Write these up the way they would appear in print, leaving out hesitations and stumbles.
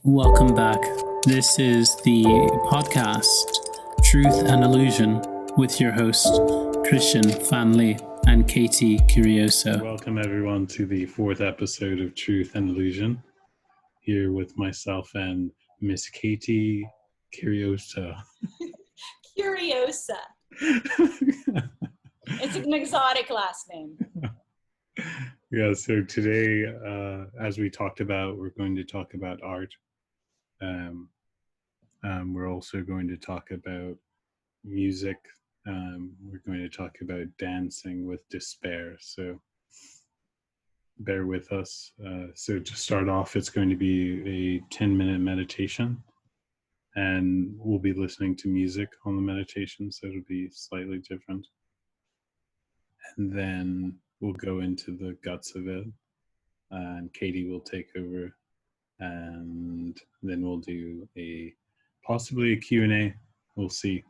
Welcome back. This is the podcast Truth and Illusion with your host, Christian Fanli and Katie Curiosa. Welcome everyone to the fourth episode of Truth and Illusion. Here with myself and Miss Katie Curiosa. Curiosa. It's an exotic last name. Yeah, so today, as we talked about, we're going to talk about art. We're also going to talk about music. We're going to talk about dancing with despair. So bear with us. So to start off, it's going to be a 10-minute meditation. And we'll be listening to music on the meditation, so it'll be slightly different. And then we'll go into the guts of it, and Katie will take over, and then we'll do possibly a Q&A. We'll see.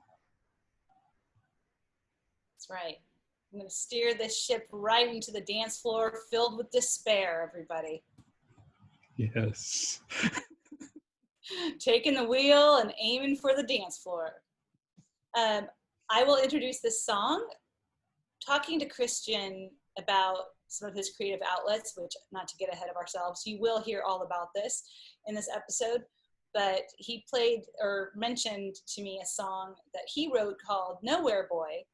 That's right. I'm going to steer this ship right into the dance floor filled with despair, everybody. Yes. Taking the wheel and aiming for the dance floor. I will introduce this song, talking to Christian about some of his creative outlets, which, not to get ahead of ourselves, you will hear all about this in this episode, but he played or mentioned to me a song that he wrote called Nowhere Boy,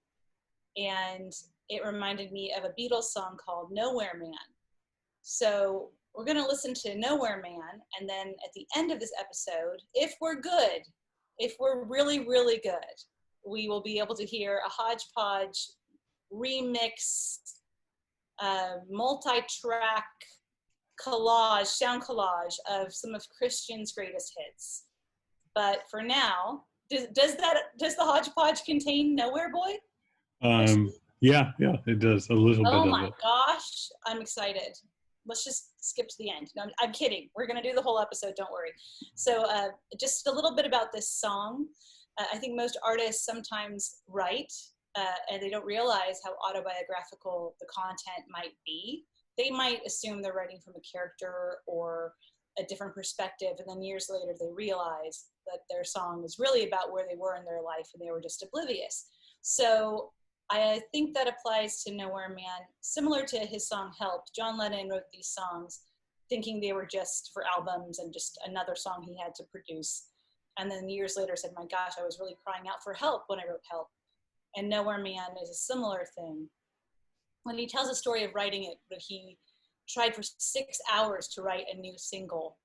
and it reminded me of a Beatles song called Nowhere Man. So we're going to listen to Nowhere Man, and then at the end of this episode, if we're good, if we're really, really good, we will be able to hear a hodgepodge remix, multi-track sound collage of some of Christian's greatest hits. But for now, does the hodgepodge contain Nowhere Boy? Yeah, it does a little bit of it. Oh my gosh, I'm excited. Let's just skip to the end. No, I'm kidding. We're going to do the whole episode, don't worry. So just a little bit about this song. I think most artists sometimes write and they don't realize how autobiographical the content might be. They might assume they're writing from a character or a different perspective, and then years later they realize that their song is really about where they were in their life and they were just oblivious. So I think that applies to Nowhere Man. Similar to his song Help, John Lennon wrote these songs thinking they were just for albums and just another song he had to produce. And then years later said, my gosh, I was really crying out for help when I wrote Help. And Nowhere Man is a similar thing. When he tells a story of writing it, but he tried for 6 hours to write a new single,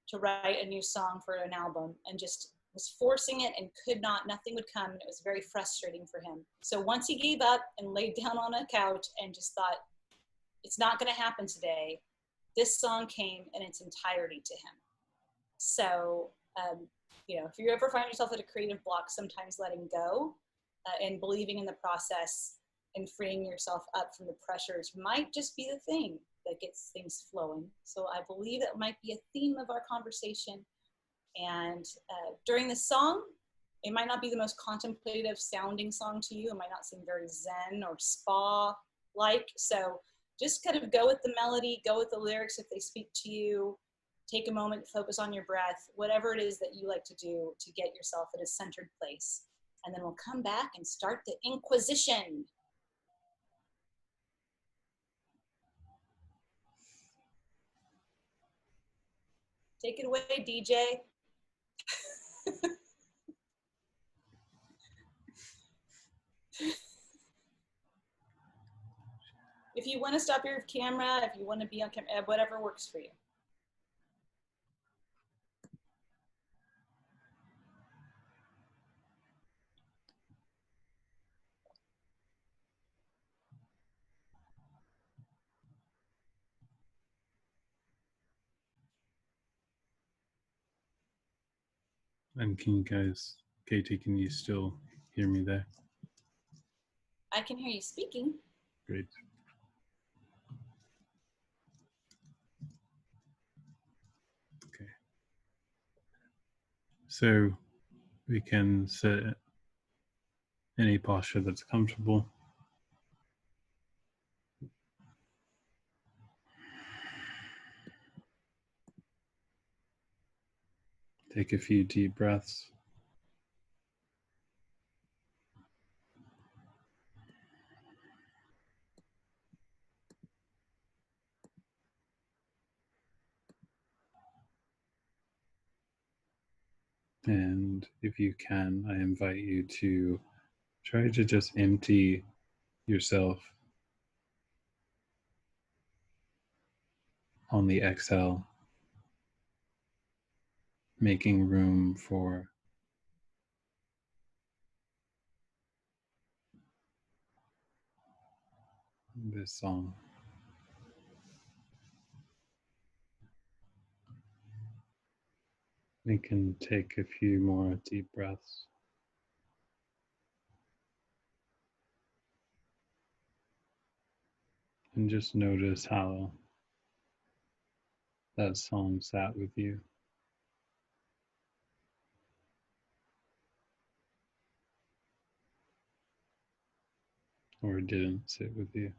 to write a new song for an album, and just was forcing it and could not, nothing would come, and it was very frustrating for him. So once he gave up and laid down on a couch and just thought, it's not going to happen today, this song came in its entirety to him. So, if you ever find yourself at a creative block, sometimes letting go and believing in the process and freeing yourself up from the pressures might just be the thing that gets things flowing. So I believe that might be a theme of our conversation. And during this song, it might not be the most contemplative sounding song to you. It might not seem very zen or spa-like. So just kind of go with the melody, go with the lyrics if they speak to you. Take a moment, focus on your breath, whatever it is that you like to do to get yourself at a centered place. And then we'll come back and start the Inquisition. Take it away, DJ. If you want to stop your camera, if you want to be on camera, whatever works for you. And can you guys, Katie, can you still hear me there? I can hear you speaking. Great. Okay. So we can sit any posture that's comfortable. Take a few deep breaths. And if you can, I invite you to try to just empty yourself on the exhale, making room for this song. We can take a few more deep breaths. And just notice how that song sat with you or didn't sit with you.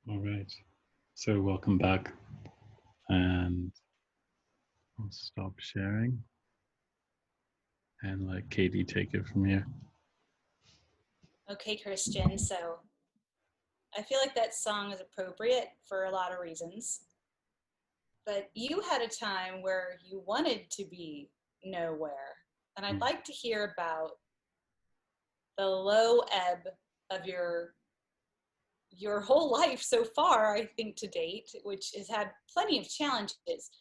All right. So welcome back. And I'll stop sharing and let Katie take it from here. Okay, Christian. So I feel like that song is appropriate for a lot of reasons. But you had a time where you wanted to be nowhere. And I'd like to hear about the low ebb of your whole life so far, I think, to date, which has had plenty of challenges.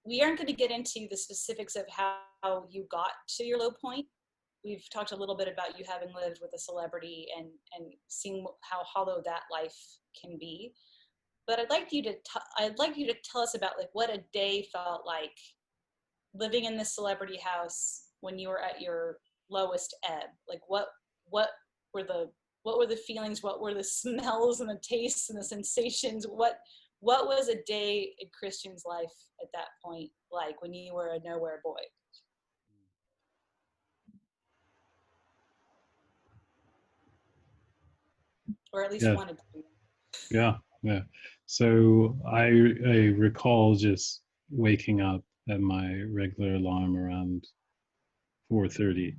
We aren't going to get into the specifics of how you got to your low point. We've talked a little bit about you having lived with a celebrity and seeing how hollow that life can be. But I'd like you to tell us about like what a day felt like living in this celebrity house when you were at your lowest ebb. Like what were the feelings, what were the smells and the tastes and the sensations, what was a day in Christian's life at that point like when you were a nowhere boy, or at least Yeah, wanted to be? yeah. So I recall just waking up at my regular alarm around 4:30,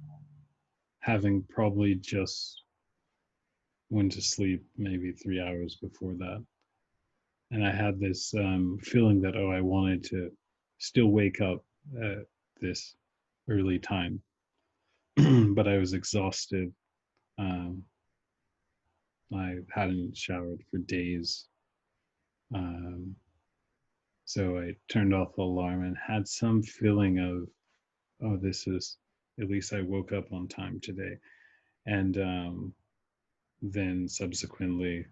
having probably just went to sleep maybe 3 hours before that. And I had this feeling that, I wanted to still wake up at this early time, but I was exhausted. Um, I hadn't showered for days. Um, so I turned off the alarm and had some feeling of, this is, at least I woke up on time today. And then subsequently,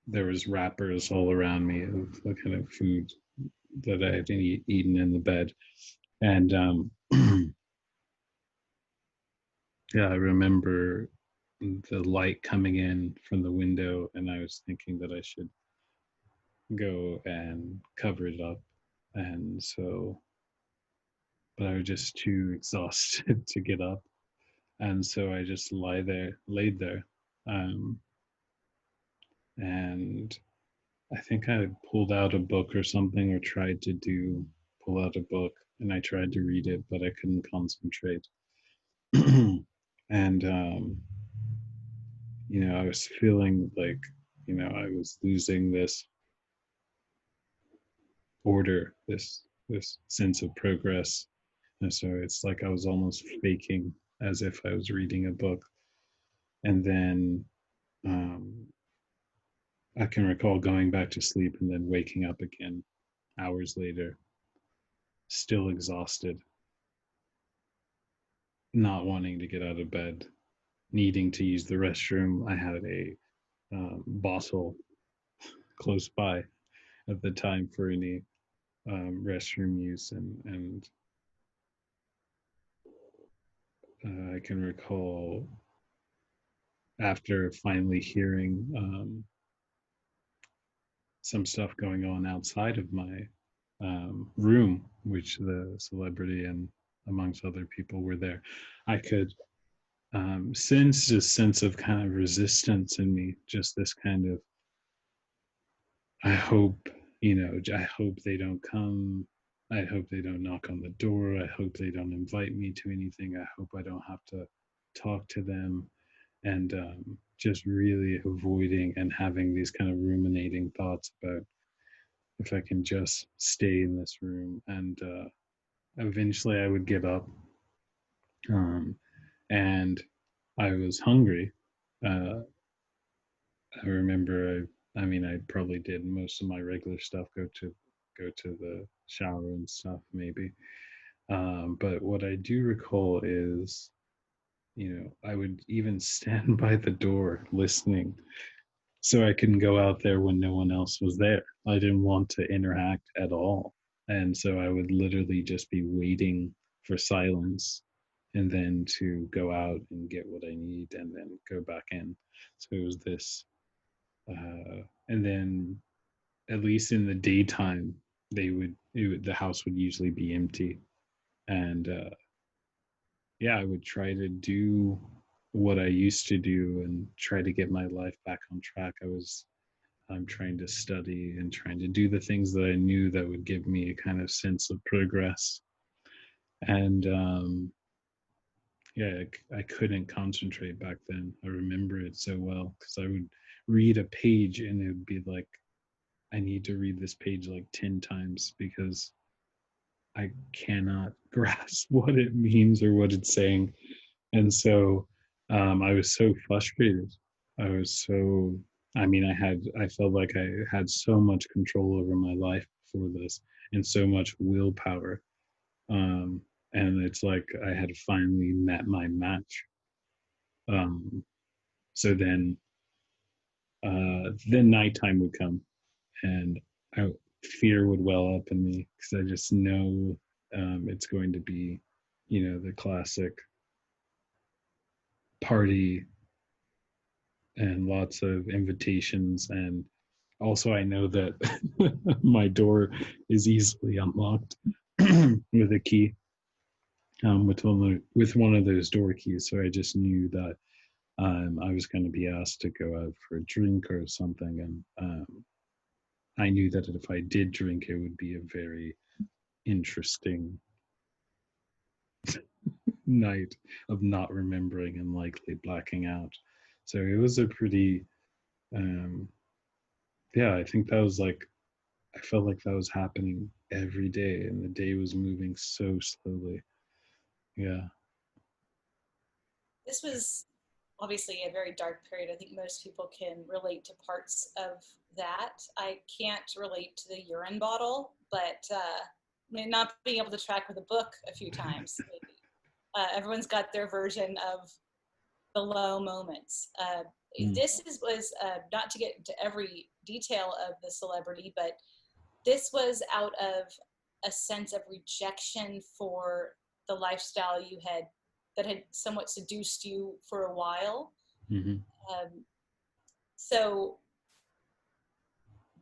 there was wrappers all around me of the kind of food that I had eaten in the bed. And yeah, I remember the light coming in from the window, and I was thinking that I should go and cover it up. And so, but I was just too exhausted to get up. And so I just laid there. Um, and I think I pulled out a book or something, or tried to pull out a book, and I tried to read it, but I couldn't concentrate. And I was feeling like, I was losing this order, this sense of progress. And so it's like I was almost faking as if I was reading a book. And then I can recall going back to sleep and then waking up again hours later, still exhausted, not wanting to get out of bed, needing to use the restroom. I had a bottle close by at the time for any restroom use, and I can recall after finally hearing some stuff going on outside of my room, which the celebrity and amongst other people were there, I could sense this sense of kind of resistance in me, just this kind of, I hope, I hope they don't come. I hope they don't knock on the door. I hope they don't invite me to anything. I hope I don't have to talk to them. And just really avoiding and having these kind of ruminating thoughts about if I can just stay in this room. And eventually I would give up. And I was hungry. Uh, I remember I probably did most of my regular stuff, go to the shower and stuff maybe. But what I do recall is, I would even stand by the door listening so I couldn't go out there when no one else was there. I didn't want to interact at all. And so I would literally just be waiting for silence and then to go out and get what I need and then go back in. So it was this, and then at least in the daytime, the house would usually be empty. And yeah, I would try to do what I used to do and try to get my life back on track. I'm trying to study and trying to do the things that I knew that would give me a kind of sense of progress. And yeah, I couldn't concentrate back then. I remember it so well because I would read a page and it would be like, I need to read this page like 10 times because I cannot grasp what it means or what it's saying. And so I was so frustrated. I was so, I felt like I had so much control over my life before this and so much willpower. Um, and it's like I had finally met my match. Um, so then nighttime would come and fear would well up in me because I just know it's going to be, the classic party and lots of invitations. And also, I know that my door is easily unlocked with a key, with one of those door keys. So I just knew that I was going to be asked to go out for a drink or something. And I knew that if I did drink, it would be a very interesting night of not remembering and likely blacking out. So it was a pretty, yeah, I think that was like, I felt like that was happening every day and the day was moving so slowly. Yeah. This was obviously a very dark period. I think most people can relate to parts of that. I can't relate to the urine bottle, but not being able to track with a book a few times, maybe. Everyone's got their version of the low moments. This was not to get into every detail of the celebrity, but this was out of a sense of rejection for the lifestyle you had that had somewhat seduced you for a while. Mm-hmm. So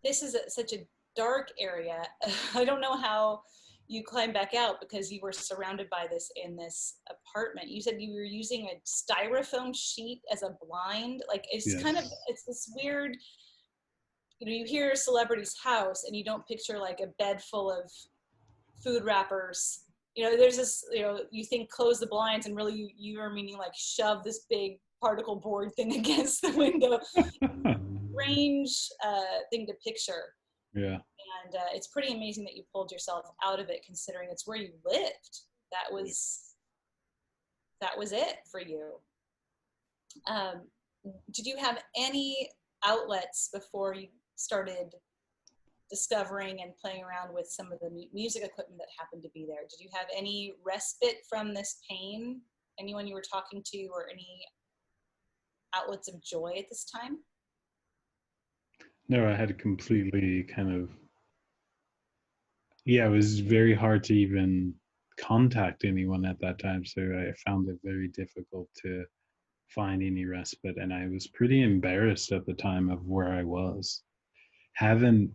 this is such a dark area. I don't know how you climbed back out because you were surrounded by this in this apartment. You said you were using a styrofoam sheet as a blind. Like it's Yes. kind of, it's this weird, you hear a celebrity's house and you don't picture like a bed full of food wrappers. There's this, you think close the blinds and really you are meaning like shove this big particle board thing against the window. Strange thing to picture. Yeah. And it's pretty amazing that you pulled yourself out of it considering it's where you lived. That was it for you. Did you have any outlets before you started discovering and playing around with some of the music equipment that happened to be there? Did you have any respite from this pain? Anyone you were talking to or any outlets of joy at this time? No, I had completely kind of, yeah, it was very hard to even contact anyone at that time, so I found it very difficult to find any respite, and I was pretty embarrassed at the time of where I was, having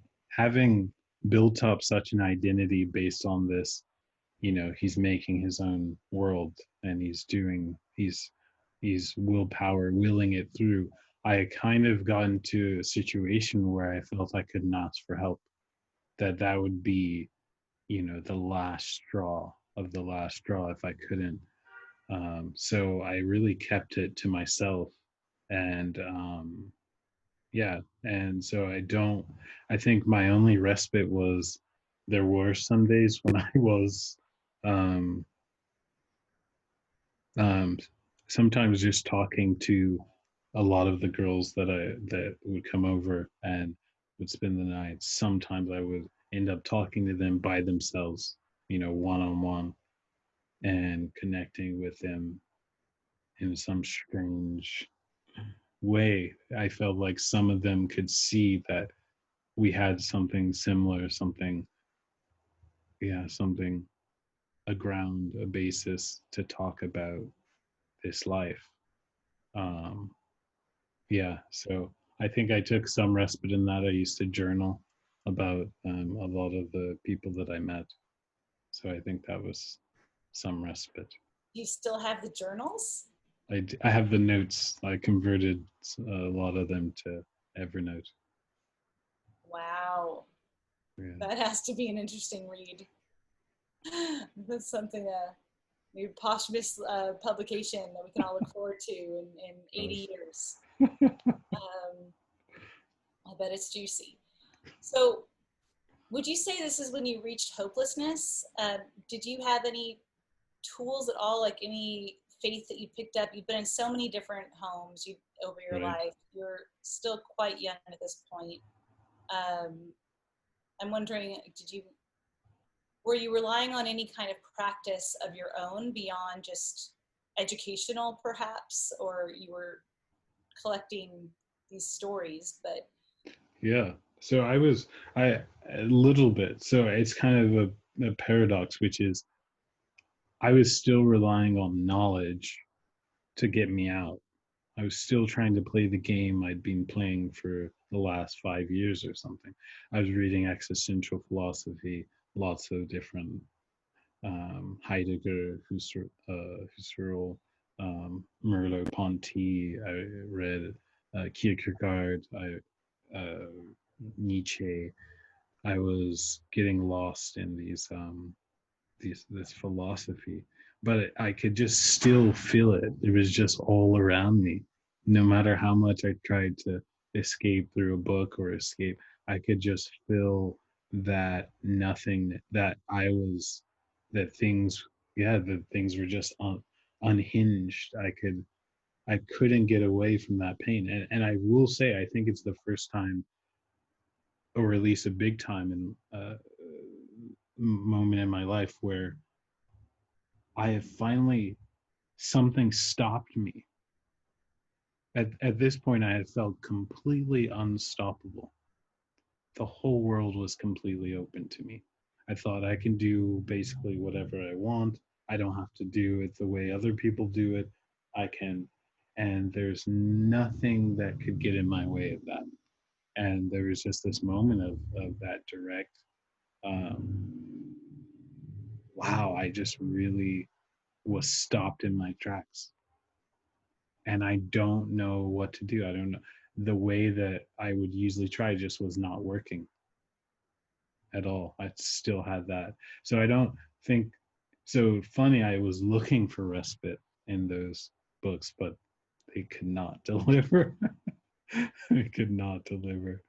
built up such an identity based on this. He's making his own world, and he's willpower willing it through. I kind of got into a situation where I felt I couldn't ask for help, that would be, the last straw of the last straw if I couldn't. So I really kept it to myself, and yeah, and so I think my only respite was, there were some days when I was um, um, sometimes just talking to a lot of the girls that would come over and would spend the night. Sometimes I would end up talking to them by themselves, one on one, and connecting with them in some strange way. I felt like some of them could see that we had something similar, something, a ground, a basis to talk about this life. Um, yeah, so I think I took some respite in that. I used to journal about a lot of the people that I met. So I think that was some respite. Do you still have the journals? I have the notes. I converted a lot of them to Evernote. Wow. Yeah. That has to be an interesting read. That's something, maybe posthumous publication that we can all look forward to in 80 years. I bet it's juicy. So would you say this is when you reached hopelessness? Did you have any tools at all, like any faith that you picked up? You've been in so many different homes over your Right. life. You're still quite young at this point. I'm wondering, were you relying on any kind of practice of your own beyond just educational, perhaps, or you were collecting these stories? But Yeah. So I a little bit. So it's kind of a paradox, which is I was still relying on knowledge to get me out. I was still trying to play the game I'd been playing for the last 5 years or something. I was reading existential philosophy, lots of different Heidegger, Husserl, Merleau-Ponty. I read Kierkegaard, Nietzsche. I was getting lost in this philosophy, but I could just still feel it. It was just all around me. No matter how much I tried to escape through a book or escape, I could just feel that nothing, that I was, that things, that things were just unhinged. I couldn't get away from that pain. And I will say, I think it's the first time, or at least a big time in moment in my life where I have finally, something stopped me. At this point, I had felt completely unstoppable. The whole world was completely open to me. I thought I can do basically whatever I want. I don't have to do it the way other people do it. I can, and there's nothing that could get in my way of that. And there was just this moment of that direct, um, wow, I just really was stopped in my tracks. And I don't know what to do. I don't know. The way that I would usually try just was not working at all. I still had that. So I don't think, so funny, I was looking for respite in those books, but they could not deliver. They could not deliver.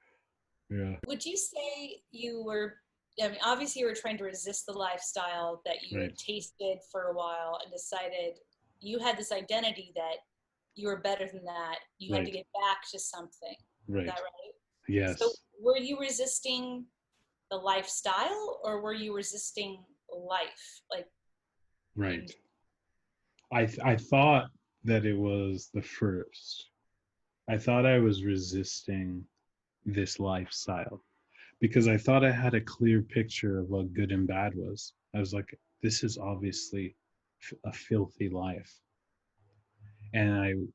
Yeah. would you say you were, I mean, obviously you were trying to resist the lifestyle that you Right. had tasted for a while and decided you had this identity that you were better than that. You had to Right. get back to something. Is that Right. right? So Yes. were you resisting the lifestyle or were you resisting life? Like, Right. I thought that it was the first. I thought I was resisting this lifestyle because I thought I had a clear picture of what good and bad was. I was like, this is obviously a filthy life. And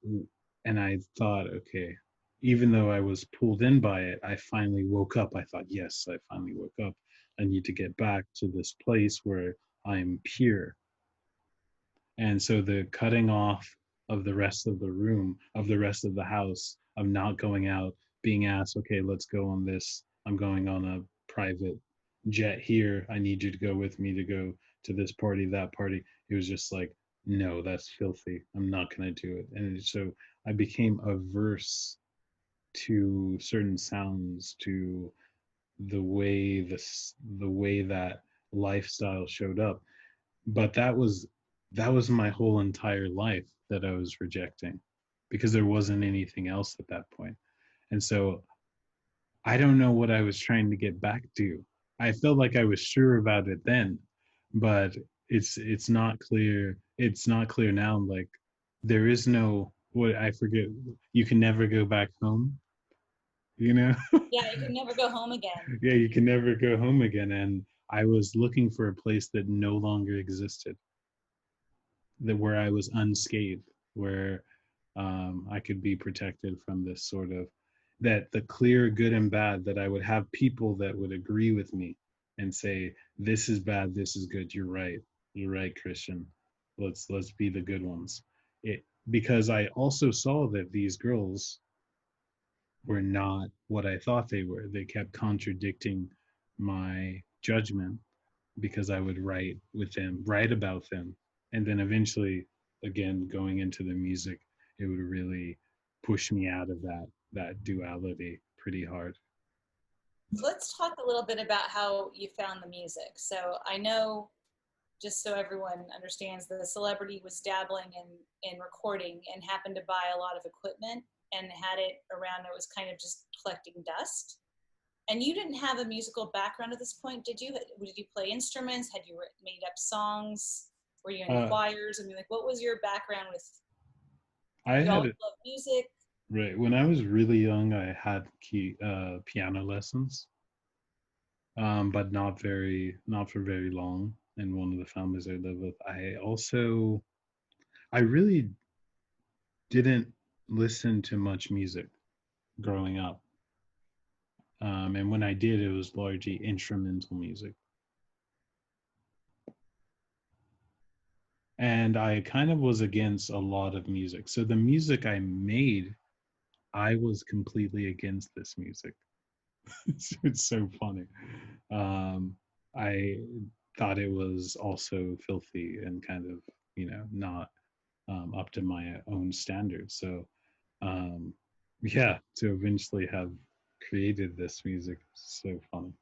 I thought, okay, even though I was pulled in by it, I finally woke up. I thought, yes, I finally woke up. I need to get back to this place where I'm pure. And so the cutting off of the rest of the room, of the rest of the house, of not going out, being asked, okay, let's go on this. I'm going on a private jet here. I need you to go with me to go to this party, that party. It was just like, no, that's filthy. I'm not going to do it. And so I became averse to certain sounds, to the way that lifestyle showed up. But that was my whole entire life that I was rejecting, because there wasn't anything else at that point. And so I don't know what I was trying to get back to. I felt like I was sure about it then, but it's not clear. It's not clear now. Like, there is no, what, I forget. You can never go back home. You know? Yeah, you can never go home again. Yeah, you can never go home again. And I was looking for a place that no longer existed, that where I was unscathed, where I could be protected from this sort of, that the clear good and bad, that I would have people that would agree with me and say, this is bad, this is good, you're right, Christian, let's be the good ones. It, because I also saw that these girls were not what I thought they were. They kept contradicting my judgment, because I would write with them, write about them. And then eventually, again, going into the music, it would really push me out of that duality pretty hard. Let's talk a little bit about how you found the music. So I know, just so everyone understands, the celebrity was dabbling in recording and happened to buy a lot of equipment and had it around. It was kind of just collecting dust. And you didn't have a musical background at this point, did you? Did you play instruments? Had you made up songs? Were you in Uh, choirs? I mean, like, what was your background with? I You had always it love music. right when I was really young. I had piano lessons, but not for very long. In one of the families I live with, I really didn't listen to much music growing up. And when I did, it was largely instrumental music. And I kind of was against a lot of music. So the music I made, I was completely against this music. It's so funny. Um, I thought it was also filthy and kind of, not up to my own standards. So, um, yeah, to eventually have created this music is so funny.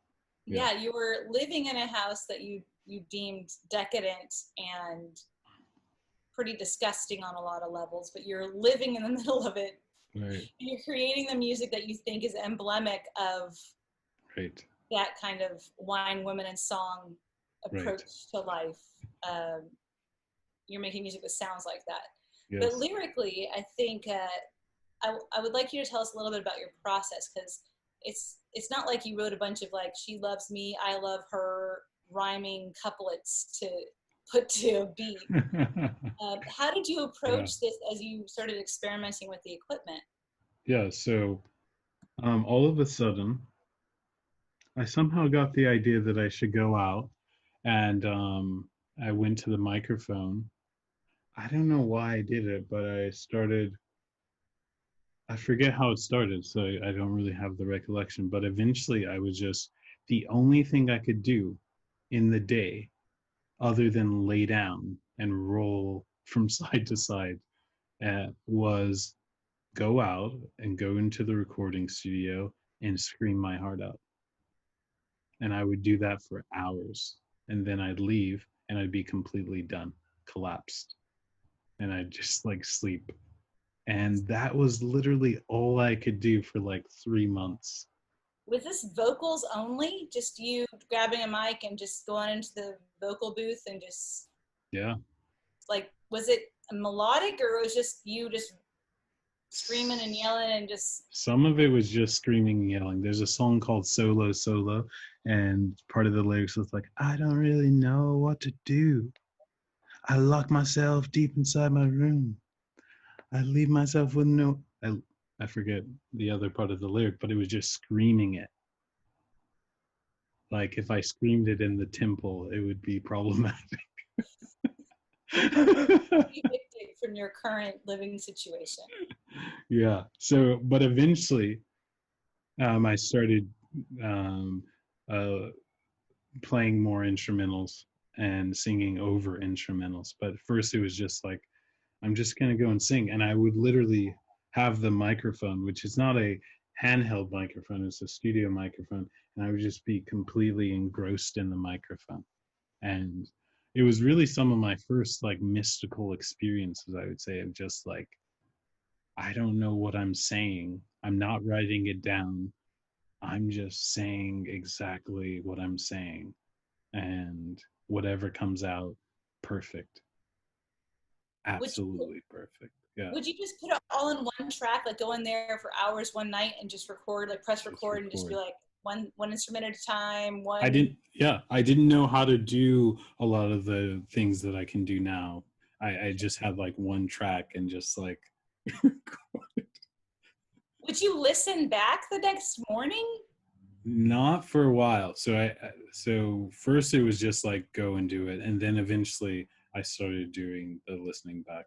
Yeah. Yeah, you were living in a house that you deemed decadent and pretty disgusting on a lot of levels, but you're living in the middle of it. Right. You're creating the music that you think is emblematic of Right. that kind of wine, women, and song Right. approach to life. Um, you're making music that sounds like that. But Yes. lyrically, I think I would like you to tell us a little bit about your process, because it's not like you wrote a bunch of like "she loves me, I love her" rhyming couplets to put to a beat. How did you Yeah. approach this as you started experimenting with the equipment? Yeah. So, all of a sudden, I somehow got the idea that I should go out, and I went to the microphone. I don't know why I did it, but I forget how it started, so I don't really have the recollection. But eventually, I was just, the only thing I could do in the day, other than lay down and roll from side to side, was go out and go into the recording studio and scream my heart out. And I would do that for hours. And then I'd leave and I'd be completely done, collapsed. And I'd just like sleep. And that was literally all I could do for like 3 months. Was this vocals only? Just you grabbing a mic and just going into the vocal booth and just Yeah. like, was it melodic or was just you just screaming and yelling and just... Some of it was just screaming and yelling. There's a song called Solo Solo, and part of the lyrics was like, I don't really know what to do. I lock myself deep inside my room. I leave myself with no... I forget the other part of the lyric, but it was just screaming it. Like if I screamed it in the temple, it would be problematic. Evicted from your current living situation. Yeah. So, but eventually, I started uh, playing more instrumentals and singing over instrumentals. But first, it was just like, I'm just gonna go and sing, and I would literally have the microphone, which is not a handheld microphone; it's a studio microphone, and I would just be completely engrossed in the microphone. And it was really some of my first like mystical experiences, I would say, of just like, I don't know what I'm saying. I'm not writing it down. I'm just saying exactly what I'm saying. And whatever comes out, perfect. Absolutely perfect. Yeah. Would you just put it all in one track, like go in there for hours one night and just record, like press record and just be like one instrument at a time? I didn't know how to do a lot of the things that I can do now. I just had like one track and just like... Would you listen back the next morning? Not for a while. So first it was just like go and do it, and then eventually I started doing the listening back.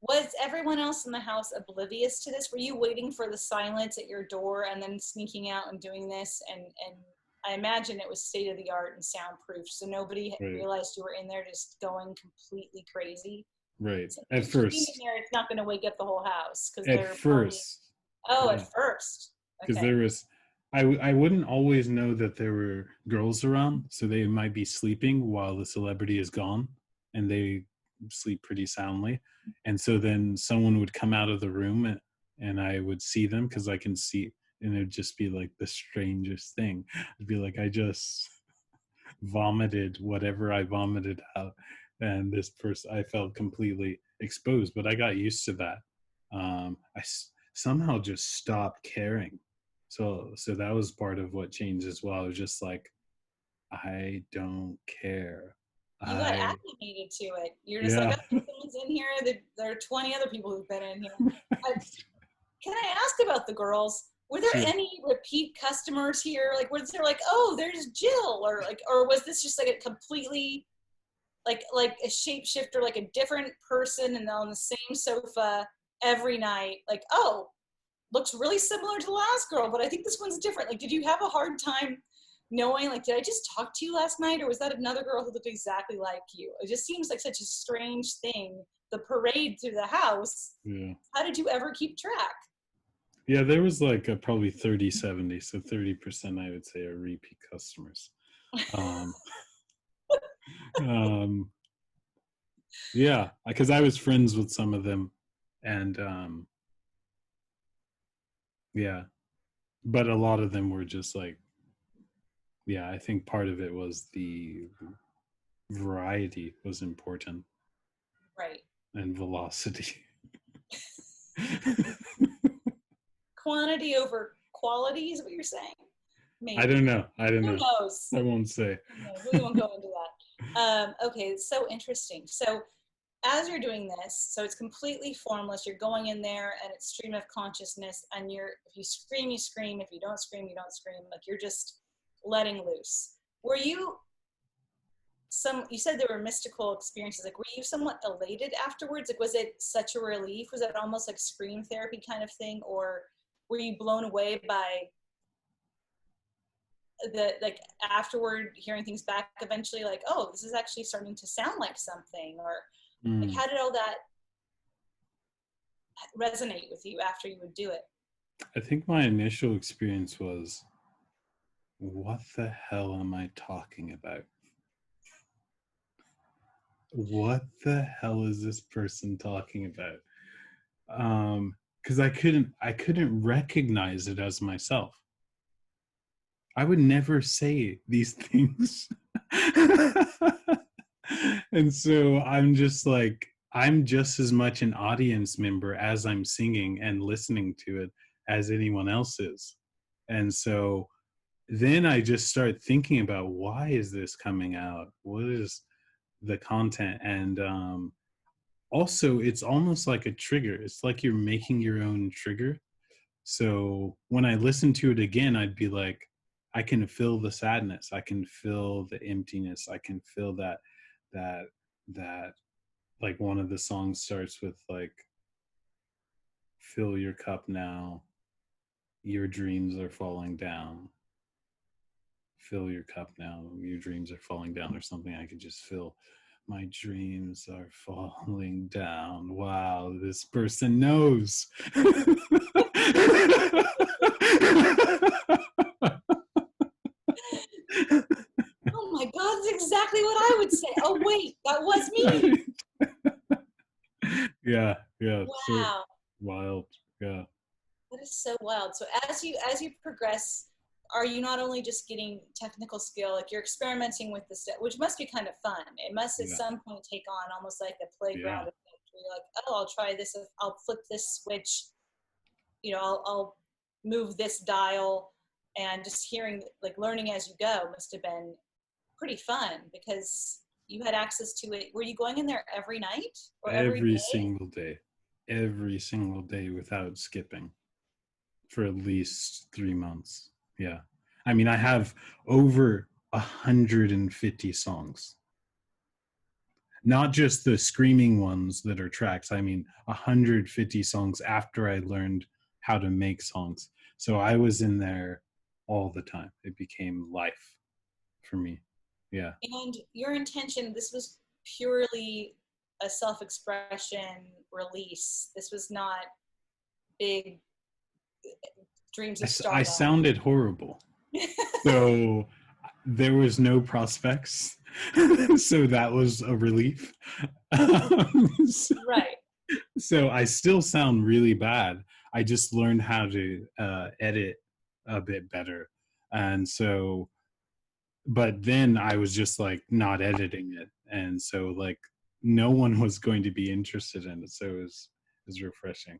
Was everyone else in the house oblivious to this? Were you waiting for the silence at your door and then sneaking out and doing this? And I imagine it was state of the art and soundproof, so nobody realized you were in there just going completely crazy. Right. So at first, in there, it's not going to wake up the whole house because at first. At first. Because there was, I wouldn't always know that there were girls around, so they might be sleeping while the celebrity is gone, and they sleep pretty soundly. And so then someone would come out of the room and I would see them because I can see, and it would just be like the strangest thing. It'd be like I just vomited whatever I vomited out, and this person, I felt completely exposed, but I got used to that. I somehow just stopped caring. So that was part of what changed as well. It was just like, I don't care. You got acclimated to it. You're just like, oh, someone's in here. There are 20 other people who've been in here. Can I ask about the girls? Were there any repeat customers here? Like, was there like, oh, there's Jill, or was this just like a completely like a shapeshifter, like a different person and on the same sofa every night? Like, oh, looks really similar to the last girl, but I think this one's different. Like, did you have a hard time knowing, like, did I just talk to you last night, or was that another girl who looked exactly like you? It just seems like such a strange thing, the parade through the house. Yeah. How did you ever keep track? Yeah, there was like probably 30-70, so 30% I would say are repeat customers. Yeah, because I was friends with some of them, and yeah, but a lot of them were just like, yeah, I think part of it was the variety was important. Right. And velocity. Quantity over quality is what you're saying? Maybe. I don't know. Who knows? I won't say. We won't go into that. Okay, it's so interesting. So as you're doing this, so it's completely formless. You're going in there and it's stream of consciousness, and if you scream, you scream. If you don't scream, you don't scream. Like, you're just letting loose. Were you you said there were mystical experiences. Like, were you somewhat elated afterwards? Like, was it such a relief? Was it almost like scream therapy kind of thing? Or were you blown away by like afterward hearing things back eventually, like, oh, this is actually starting to sound like something? Or like, how did all that resonate with you after you would do it? I think my initial experience was, what the hell am I talking about? What the hell is this person talking about? Because I couldn't recognize it as myself. I would never say these things. And so I'm just like, I'm just as much an audience member as I'm singing and listening to it as anyone else is. And so then I just start thinking about, why is this coming out? What is the content? And also, it's almost like a trigger. It's like you're making your own trigger. So when I listen to it again, I'd be like, I can feel the sadness. I can feel the emptiness. I can feel that, that, like one of the songs starts with like, fill your cup now, your dreams are falling down. Fill your cup now, your dreams are falling down, or something. I could just feel my dreams are falling down. Wow, this person knows. Oh my God, that's exactly what I would say. Oh wait, that was me. Yeah, so Wow, wild. Yeah, that is so wild. So as you progress, are you not only just getting technical skill, like you're experimenting with the step, which must be kind of fun. It must at yeah, some point take on almost like a yeah. playground effect where you're like, oh, I'll try this. I'll flip this switch. I'll move this dial, and just hearing, like learning as you go, must have been pretty fun because you had access to it. Were you going in there every night or every Every day? single day, every single day without skipping for at least 3 months. Yeah. I mean, I have over 150 songs, not just the screaming ones that are tracks. I mean, 150 songs after I learned how to make songs. So I was in there all the time. It became life for me. Yeah. And your intention, this was purely a self-expression release. This was not big dreams of I stardom. sounded horrible. So there was no prospects. So that was a relief. So, Right. so I still sound really bad. I just learned how to edit a bit better. And so, but then I was just like not editing it. And so like no one was going to be interested in it. So it was refreshing.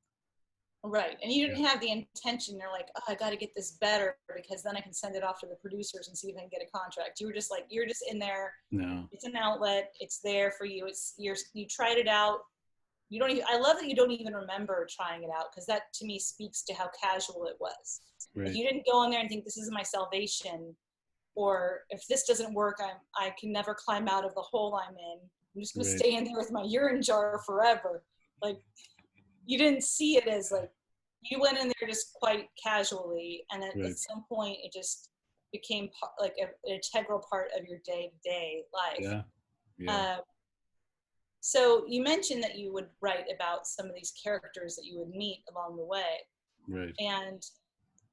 Right. And you Yeah. didn't have the intention. You're like, oh, I got to get this better because then I can send it off to the producers and see if I can get a contract. You were just like, you're just in there. No. It's an outlet. It's there for you. You tried it out. You don't even, I love that you don't even remember trying it out, because that to me speaks to how casual it was. Like Right. you didn't go in there and think this is my salvation, or if this doesn't work, I can never climb out of the hole I'm in. I'm just going to Right. stay in there with my urine jar forever. Like, you didn't see it as like, you went in there just quite casually, and then Right. at some point it just became like an integral part of your day-to-day life. Yeah. Yeah. So you mentioned that you would write about some of these characters that you would meet along the way, Right. and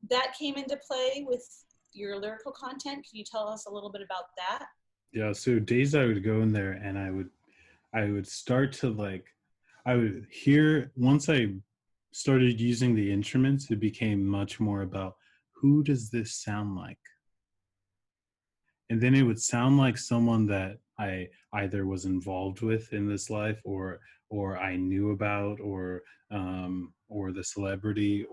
that came into play with your lyrical content. Can you tell us a little bit about that? Yeah. So days I would go in there and I would start to like, I would hear, once I started using the instruments, it became much more about, who does this sound like? And then it would sound like someone that I either was involved with in this life, or I knew about, or the celebrity,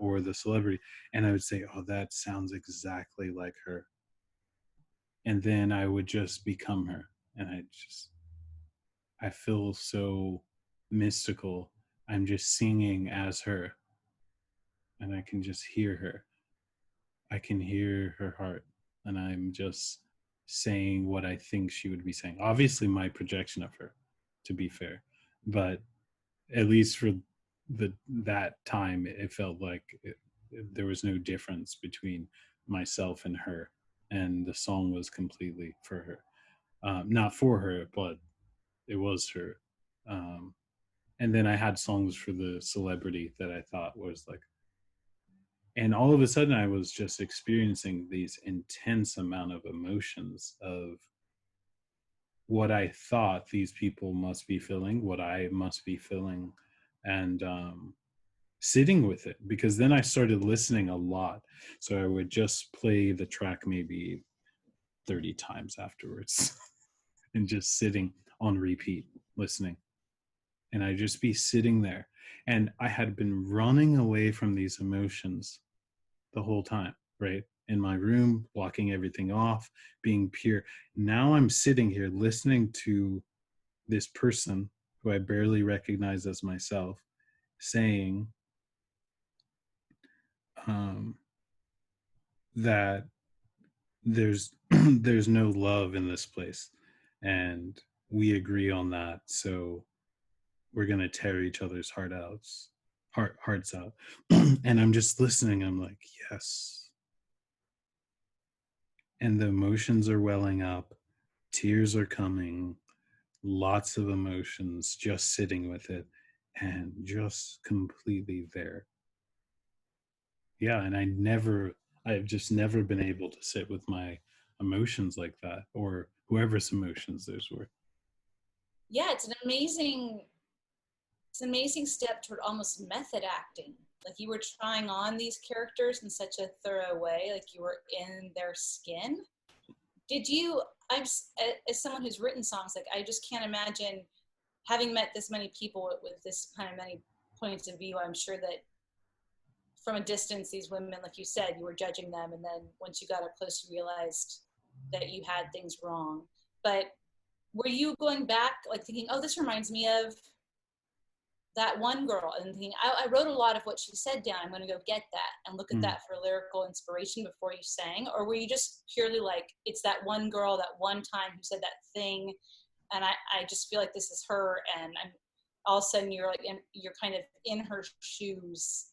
and I would say, oh, that sounds exactly like her. And then I would just become her, and I feel so mystical. I'm just singing as her, and I can just hear her. I can hear her heart, and I'm just saying what I think she would be saying. Obviously, my projection of her, to be fair, but at least for that time, it felt like there was no difference between myself and her, and the song was completely for her, not for her, but it was her. Um, and then I had songs for the celebrity that I thought was like, and all of a sudden I was just experiencing these intense amount of emotions of what I thought these people must be feeling, what I must be feeling, and sitting with it, because then I started listening a lot. So I would just play the track maybe 30 times afterwards and just sitting on repeat listening. and I'd just be sitting there. And I had been running away from these emotions the whole time, right? In my room, blocking everything off, being pure. Now I'm sitting here listening to this person who I barely recognize as myself saying that there's there's no love in this place, and we agree on that, so we're gonna tear each other's hearts out. And I'm just listening. I'm like, yes. And the emotions are welling up, tears are coming, lots of emotions, just sitting with it and just completely there. Yeah, and I've just never been able to sit with my emotions like that, or whoever's emotions those were. Yeah, it's an amazing step toward almost method acting. Like you were trying on these characters in such a thorough way, like you were in their skin. Did you, as someone who's written songs, like I just can't imagine having met this many people with this kind of many points of view. I'm sure that from a distance, these women, like you said, you were judging them. And then once you got up close, you realized that you had things wrong. But were you going back, like thinking, oh, this reminds me of that one girl, and thinking, I wrote a lot of what she said down. I'm going to go get that and look at that for lyrical inspiration before you sang? Or were you just purely like, it's that one girl, that one time who said that thing, and I just feel like this is her, and I'm all of a sudden you're like, you're kind of in her shoes,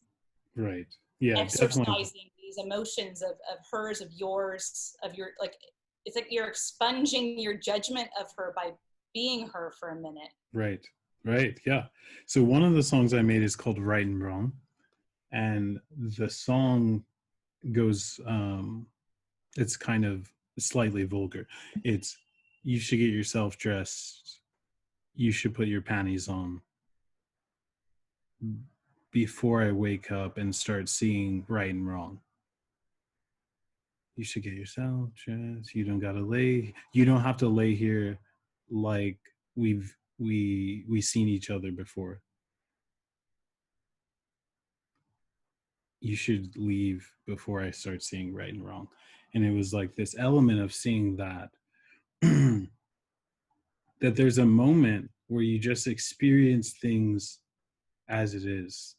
Right. Yeah, exercising definitely. these emotions of hers, of yours, of your, like, it's like you're expunging your judgment of her by being her for a minute. Right. Right. Yeah. So one of the songs I made is called Right and Wrong. And the song goes, it's kind of slightly vulgar. It's, you should get yourself dressed. You should put your panties on before I wake up and start seeing right and wrong. You should get yourself dressed. You don't have to lay here like we've seen each other before. You should leave before I start seeing right and wrong. And it was like this element of seeing that that there's a moment where you just experience things as it is.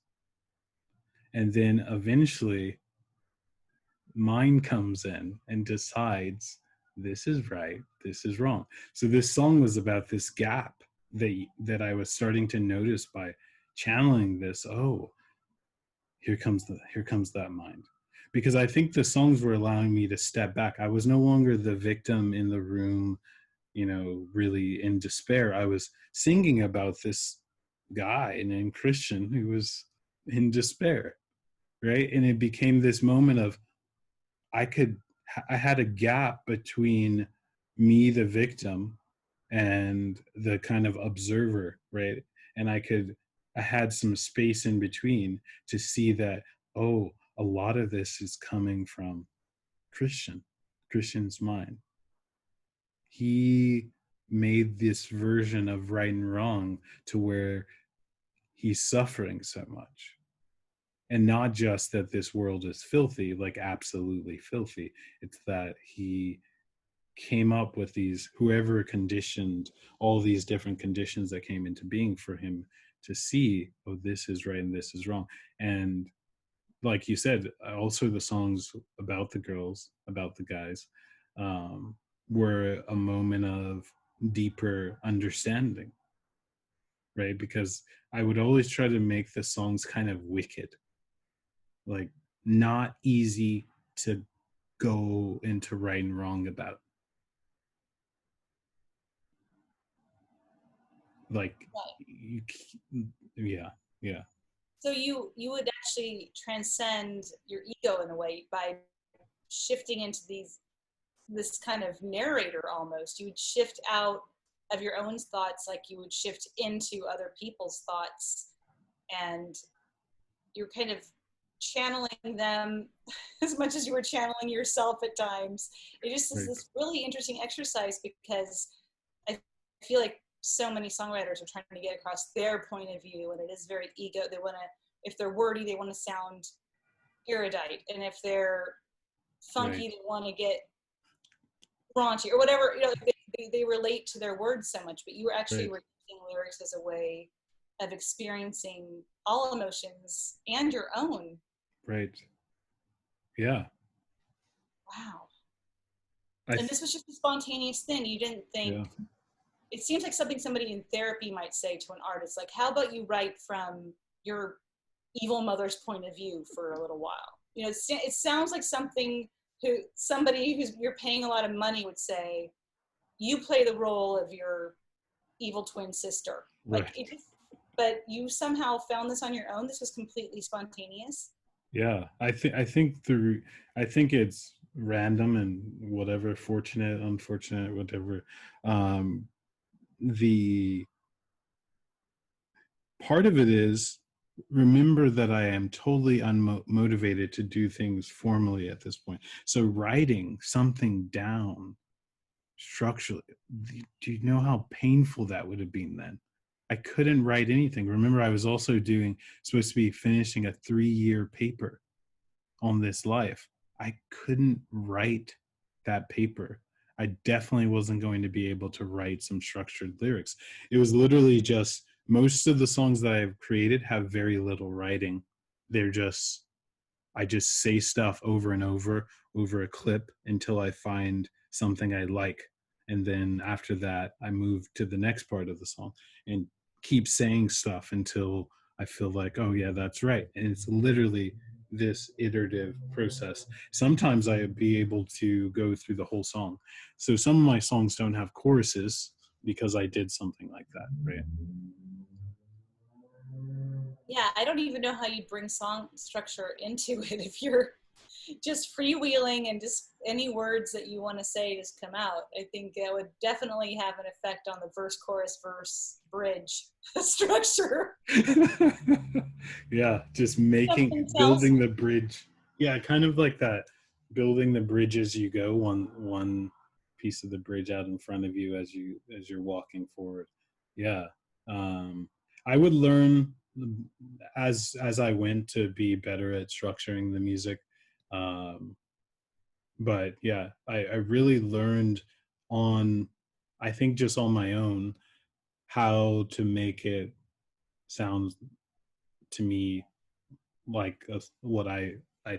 And then eventually mind comes in and decides this is right, this is wrong. So this song was about this gap that I was starting to notice by channeling this. Oh, here comes that mind. Because I think the songs were allowing me to step back. I was no longer the victim in the room, really in despair. I was singing about this guy named Christian who was in despair, right? And it became this moment of I had a gap between me, the victim, and the kind of observer, right? And I had some space in between to see that, oh, a lot of this is coming from Christian's mind. He made this version of right and wrong to where he's suffering so much. And not just that this world is filthy, like absolutely filthy. It's that he came up with whoever conditioned all these different conditions that came into being for him to see, oh, this is right and this is wrong. And like you said, also the songs about the girls, about the guys, were a moment of deeper understanding, right? Because I would always try to make the songs kind of wicked, like not easy to go into right and wrong about. Like, you, yeah. So you would actually transcend your ego in a way by shifting into this kind of narrator almost. You would shift out of your own thoughts like you would shift into other people's thoughts, and you're kind of channeling them as much as you were channeling yourself at times. It just is this really interesting exercise, because I feel like so many songwriters are trying to get across their point of view, and it is very ego. They want to, if they're wordy, they want to sound erudite, and if they're funky, Right. they want to get raunchy or whatever. They relate to their words so much, but you actually Right. were using lyrics as a way of experiencing all emotions and your own. Right. Yeah. Wow. I And this was just a spontaneous thing. You didn't think, yeah. it seems like something somebody in therapy might say to an artist, like, how about you write from your evil mother's point of view for a little while? It sounds like somebody who's you're paying a lot of money would say, you play the role of your evil twin sister. Right. But you somehow found this on your own. This was completely spontaneous. Yeah. I think it's random and whatever, fortunate, unfortunate, whatever. The part of it is, remember that I am totally unmotivated to do things formally at this point. So writing something down structurally, do you know how painful that would have been then? I couldn't write anything. Remember, I was also supposed to be finishing a 3-year paper on this life. I couldn't write that paper. I definitely wasn't going to be able to write some structured lyrics. It was literally just, most of the songs that I've created have very little writing. I just say stuff over and over a clip until I find something I like. And then after that, I move to the next part of the song and keep saying stuff until I feel like, oh yeah, that's right. And it's literally this iterative process. Sometimes I'd be able to go through the whole song. So some of my songs don't have choruses because I did something like that, right? Yeah, I don't even know how you bring song structure into it if you're just freewheeling and just any words that you want to say just come out. I think that would definitely have an effect on the verse, chorus, verse, bridge structure. Yeah, just Something tells building me. the bridge. Yeah, kind of like that, building the bridge as you go, one piece of the bridge out in front of you as you're walking forward. Yeah. I would learn as I went to be better at structuring the music. Um, but yeah, I really learned on, I think just on my own, how to make it sound to me like what I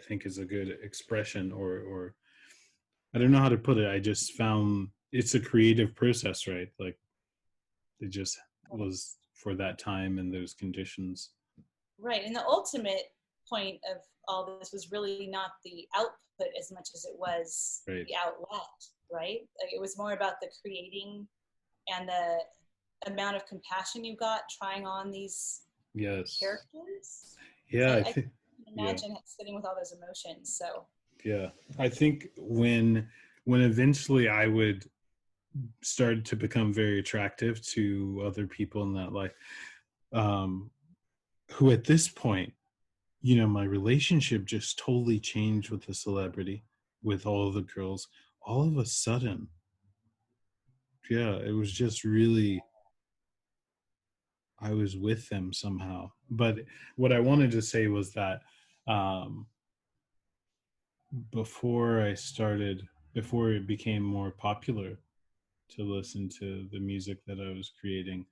think is a good expression, or I don't know how to put it. I just found it's a creative process, right? Like it just was for that time and those conditions. Right. And the ultimate point of all this was really not the output as much as it was Right. the outlet, right? Like it was more about the creating and the amount of compassion you got trying on these Yes. characters. Yeah, I I can think. imagine sitting with all those emotions. So Yeah, I think when eventually I would start to become very attractive to other people in that life, um, who at this point, my relationship just totally changed with the celebrity, with all of the girls. All of a sudden, yeah, it was just really, I was with them somehow. But what I wanted to say was that um, before it became more popular to listen to the music that I was creating,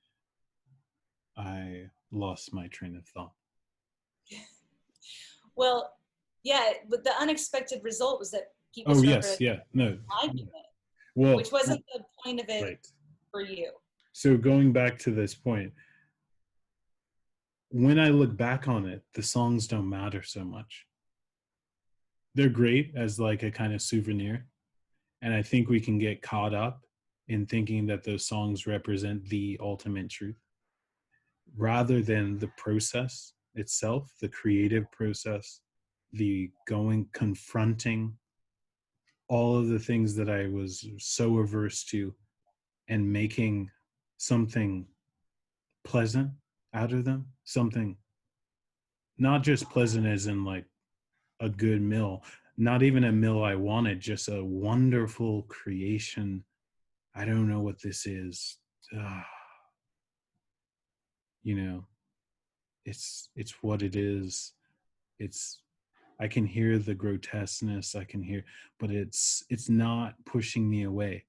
I lost my train of thought. well, yeah, but the unexpected result was that people Oh started yes, yeah, no, liking it, well, which wasn't the point of it right. for you. So going back to this point, when I look back on it, the songs don't matter so much. They're great as like a kind of souvenir, and I think we can get caught up in thinking that those songs represent the ultimate truth, rather than the process itself, the creative process, the confronting all of the things that I was so averse to, and making something pleasant out of them. Something not just pleasant as in like a good meal, not even a meal I wanted, just a wonderful creation. I don't know what this is. you know, it's what it is. I can hear the grotesqueness, I can hear, but it's not pushing me away.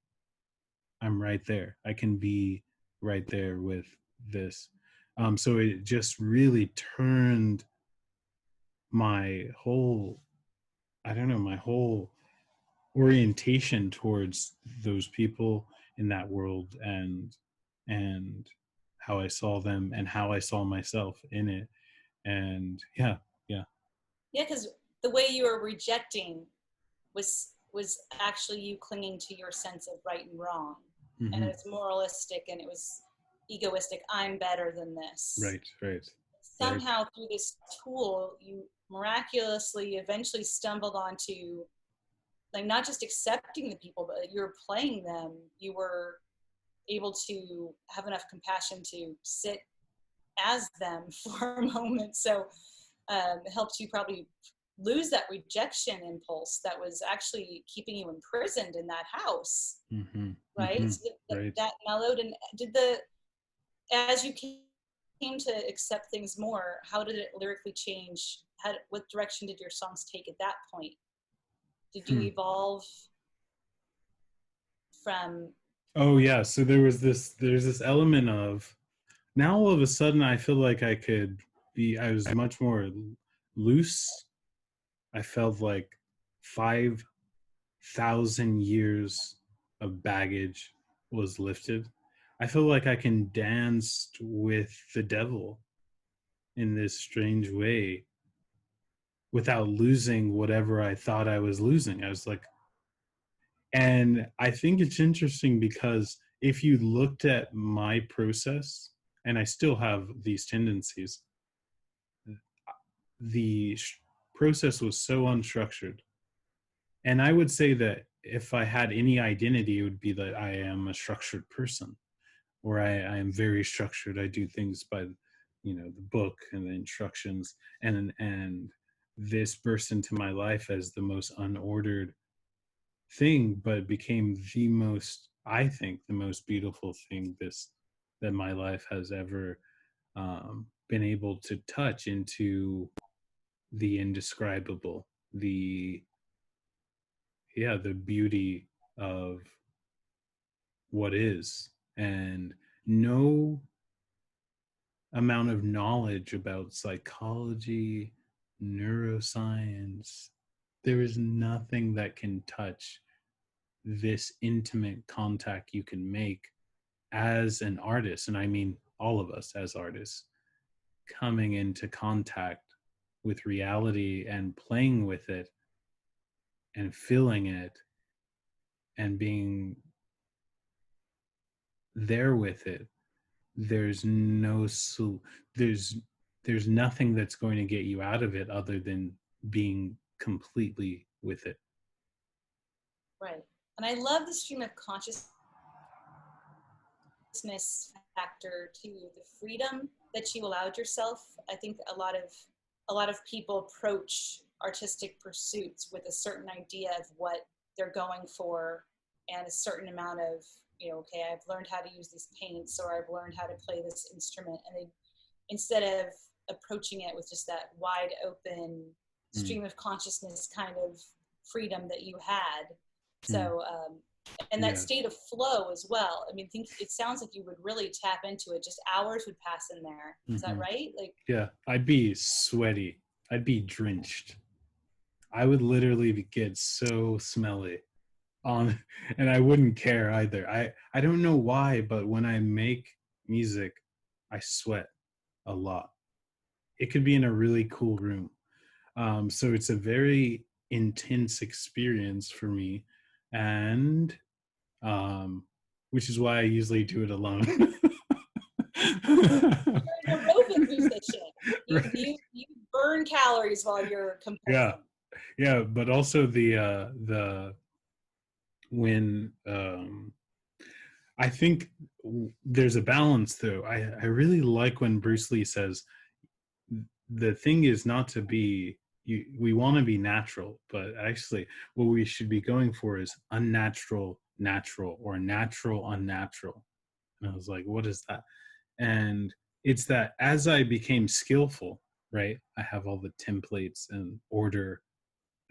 I'm right there. I can be right there with this. So it just really turned my whole, I don't know, my whole orientation towards those people in that world, and how I saw them and how I saw myself in it. And yeah, yeah. Yeah, because the way you were rejecting was actually you clinging to your sense of right and wrong, and Mm-hmm. it was moralistic and it was egoistic. I'm better than this. Right, right, right. Somehow through this tool, you miraculously eventually stumbled onto, like, not just accepting the people, but you were playing them. You were able to have enough compassion to sit as them for a moment. So it helped you probably lose that rejection impulse that was actually keeping you imprisoned in that house, Mm-hmm. right? Mm-hmm. So Right. that mellowed. And as you came to accept things more, how did it lyrically change? What direction did your songs take at that point? Did you Hmm. evolve from? Oh yeah. So there's this element of, now all of a sudden I feel like I was much more loose. I felt like 5,000 years of baggage was lifted. I feel like I can dance with the devil in this strange way without losing whatever I thought I was losing. I was like, and I think it's interesting because if you looked at my process, and I still have these tendencies, the process was so unstructured. And I would say that if I had any identity, it would be that I am a structured person, or I am very structured. I do things by, the book and the instructions, and this burst into my life as the most unordered thing, but it became the most, I think, the most beautiful thing that my life has ever been able to touch into the indescribable, the beauty of what is. And no amount of knowledge about psychology, neuroscience, there is nothing that can touch this intimate contact you can make as an artist. And I mean all of us as artists, coming into contact with reality and playing with it and feeling it and being there with it. There's no there's there's nothing that's going to get you out of it other than being completely with it. Right. And I love the stream of consciousness factor too, the freedom that you allowed yourself. I think a lot of people approach artistic pursuits with a certain idea of what they're going for, and a certain amount of, okay, I've learned how to use these paints, or I've learned how to play this instrument, and they, instead of approaching it with just that wide open Mm. stream of consciousness kind of freedom that you had. Mm. So and that Yeah. state of flow as well. I mean, it sounds like you would really tap into it. Just hours would pass in there. Is that Mm-hmm. right? Like, Yeah, I'd be sweaty. I'd be drenched. I would literally get so smelly on, and I wouldn't care either. I don't know why, but when I make music, I sweat a lot. It could be in a really cool room. So it's a very intense experience for me, and which is why I usually do it alone. you're an aerobic musician. You Right. you burn calories while you're Yeah, composing. yeah, but also the when I think there's a balance though. I really like when Bruce Lee says the thing is not to be we want to be natural, but actually what we should be going for is unnatural natural, or natural unnatural. And I was like, what is that? And it's that as I became skillful, right, I have all the templates and order,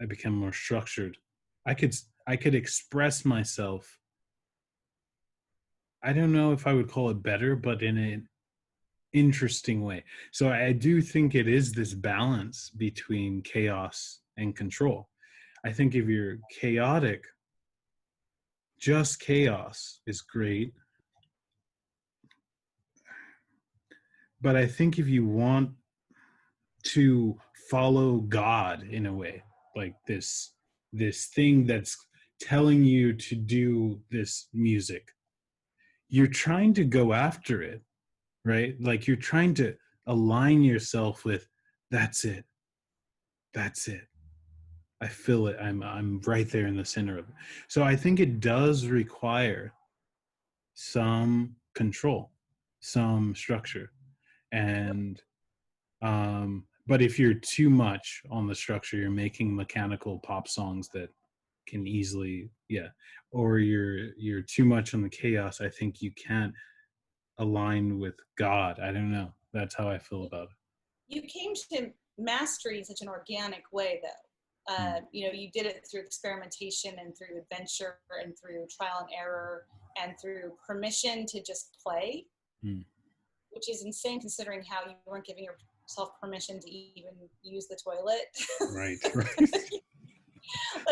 I become more structured. I could express myself. I don't know if I would call it better, but in an interesting way. So I do think it is this balance between chaos and control. I think if you're chaotic, just chaos is great. But I think if you want to follow God in a way, like this thing that's telling you to do this music, you're trying to go after it, right? Like you're trying to align yourself with that's it. That's it. I feel it. I'm right there in the center of it. So I think it does require some control, some structure. And but if you're too much on the structure, you're making mechanical pop songs that can easily, yeah, or you're too much on the chaos. I think you can't align with God. I don't know. That's how I feel about it. You came to mastery in such an organic way, though. You know, you did it through experimentation and through adventure and through trial and error and through permission to just play, which is insane considering how you weren't giving yourself permission to even use the toilet. Right, right.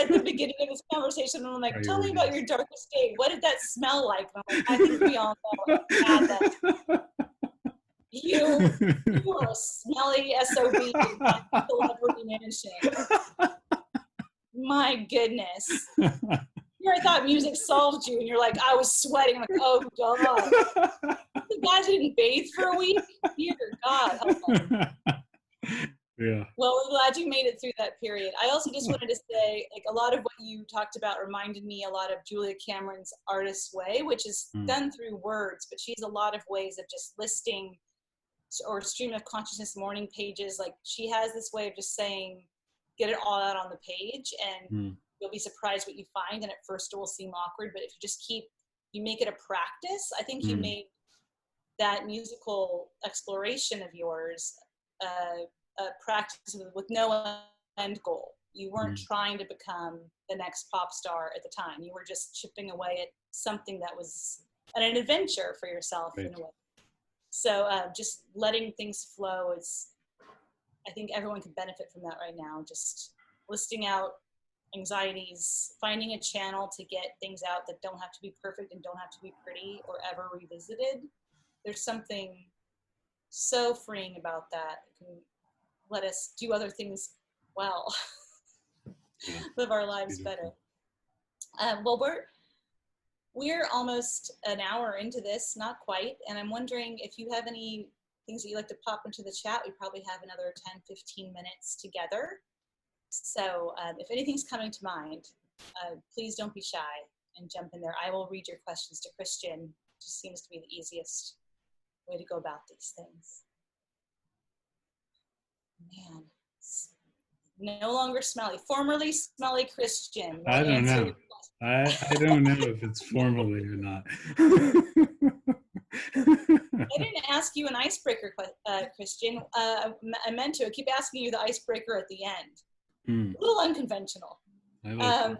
At the beginning of this conversation, I'm like, tell me about your darkest day. What did that smell like? And I'm like, I think we all know how that. You are a smelly SOB in my celebrity mansion. My goodness. Here I thought music solved you, and you're like, I was sweating. I'm like, oh, God. The guys didn't bathe for a week? Dear God. Yeah. Well, we're glad you made it through that period. I also just wanted to say, like, a lot of what you talked about reminded me a lot of Julia Cameron's Artist's Way, which is done through words, but she has a lot of ways of just listing or stream of consciousness morning pages. Like, she has this way of just saying, get it all out on the page, and you'll be surprised what you find. And at first it will seem awkward, but if you just you make it a practice, I think you made that musical exploration of yours a practice with no end goal. You weren't trying to become the next pop star at the time. You were just chipping away at something that was an adventure for yourself in a way. So just letting things flow is, I think everyone could benefit from that right now. Just listing out anxieties, finding a channel to get things out that don't have to be perfect and don't have to be pretty or ever revisited. There's something so freeing about that. It can let us do other things well, live our lives better. Well, we're almost an hour into this, not quite, and I'm wondering if you have any things that you'd like to pop into the chat. We probably have another 10, 15 minutes together. So if anything's coming to mind, please don't be shy and jump in there. I will read your questions to Christian. It just seems to be the easiest way to go about these things. Man, no longer smelly. Formerly smelly Christian. I don't know. I don't know if it's formally or not. I didn't ask you an icebreaker, Christian. I meant to. I keep asking you the icebreaker at the end. A little unconventional. I like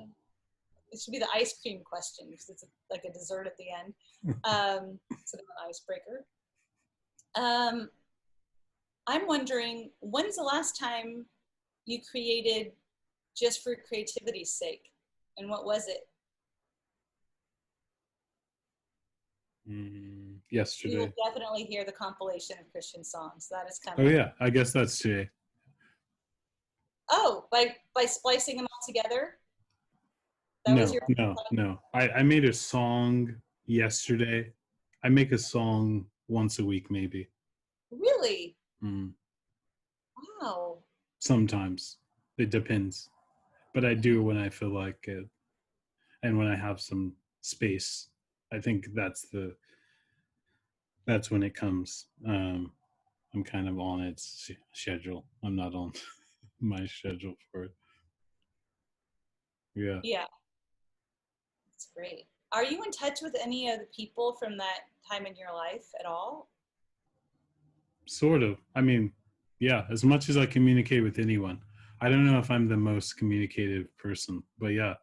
it should be the ice cream question because it's like a dessert at the end. Instead of an icebreaker. I'm wondering, when's the last time you created just for creativity's sake? And what was it? Yesterday. You will definitely hear the compilation of Christian songs. That is coming. Oh yeah, I guess that's today. Oh, by splicing them all together? No. I made a song yesterday. I make a song once a week, maybe. Really? Mm. Wow. Sometimes. It depends. But I do when I feel like it. And when I have some space. I think that's when it comes. I'm kind of on its schedule. I'm not on my schedule for it. Yeah. Yeah. That's great. Are you in touch with any of the people from that time in your life at all? Sort of. I mean, yeah, as much as I communicate with anyone. I don't know if I'm the most communicative person, but yeah,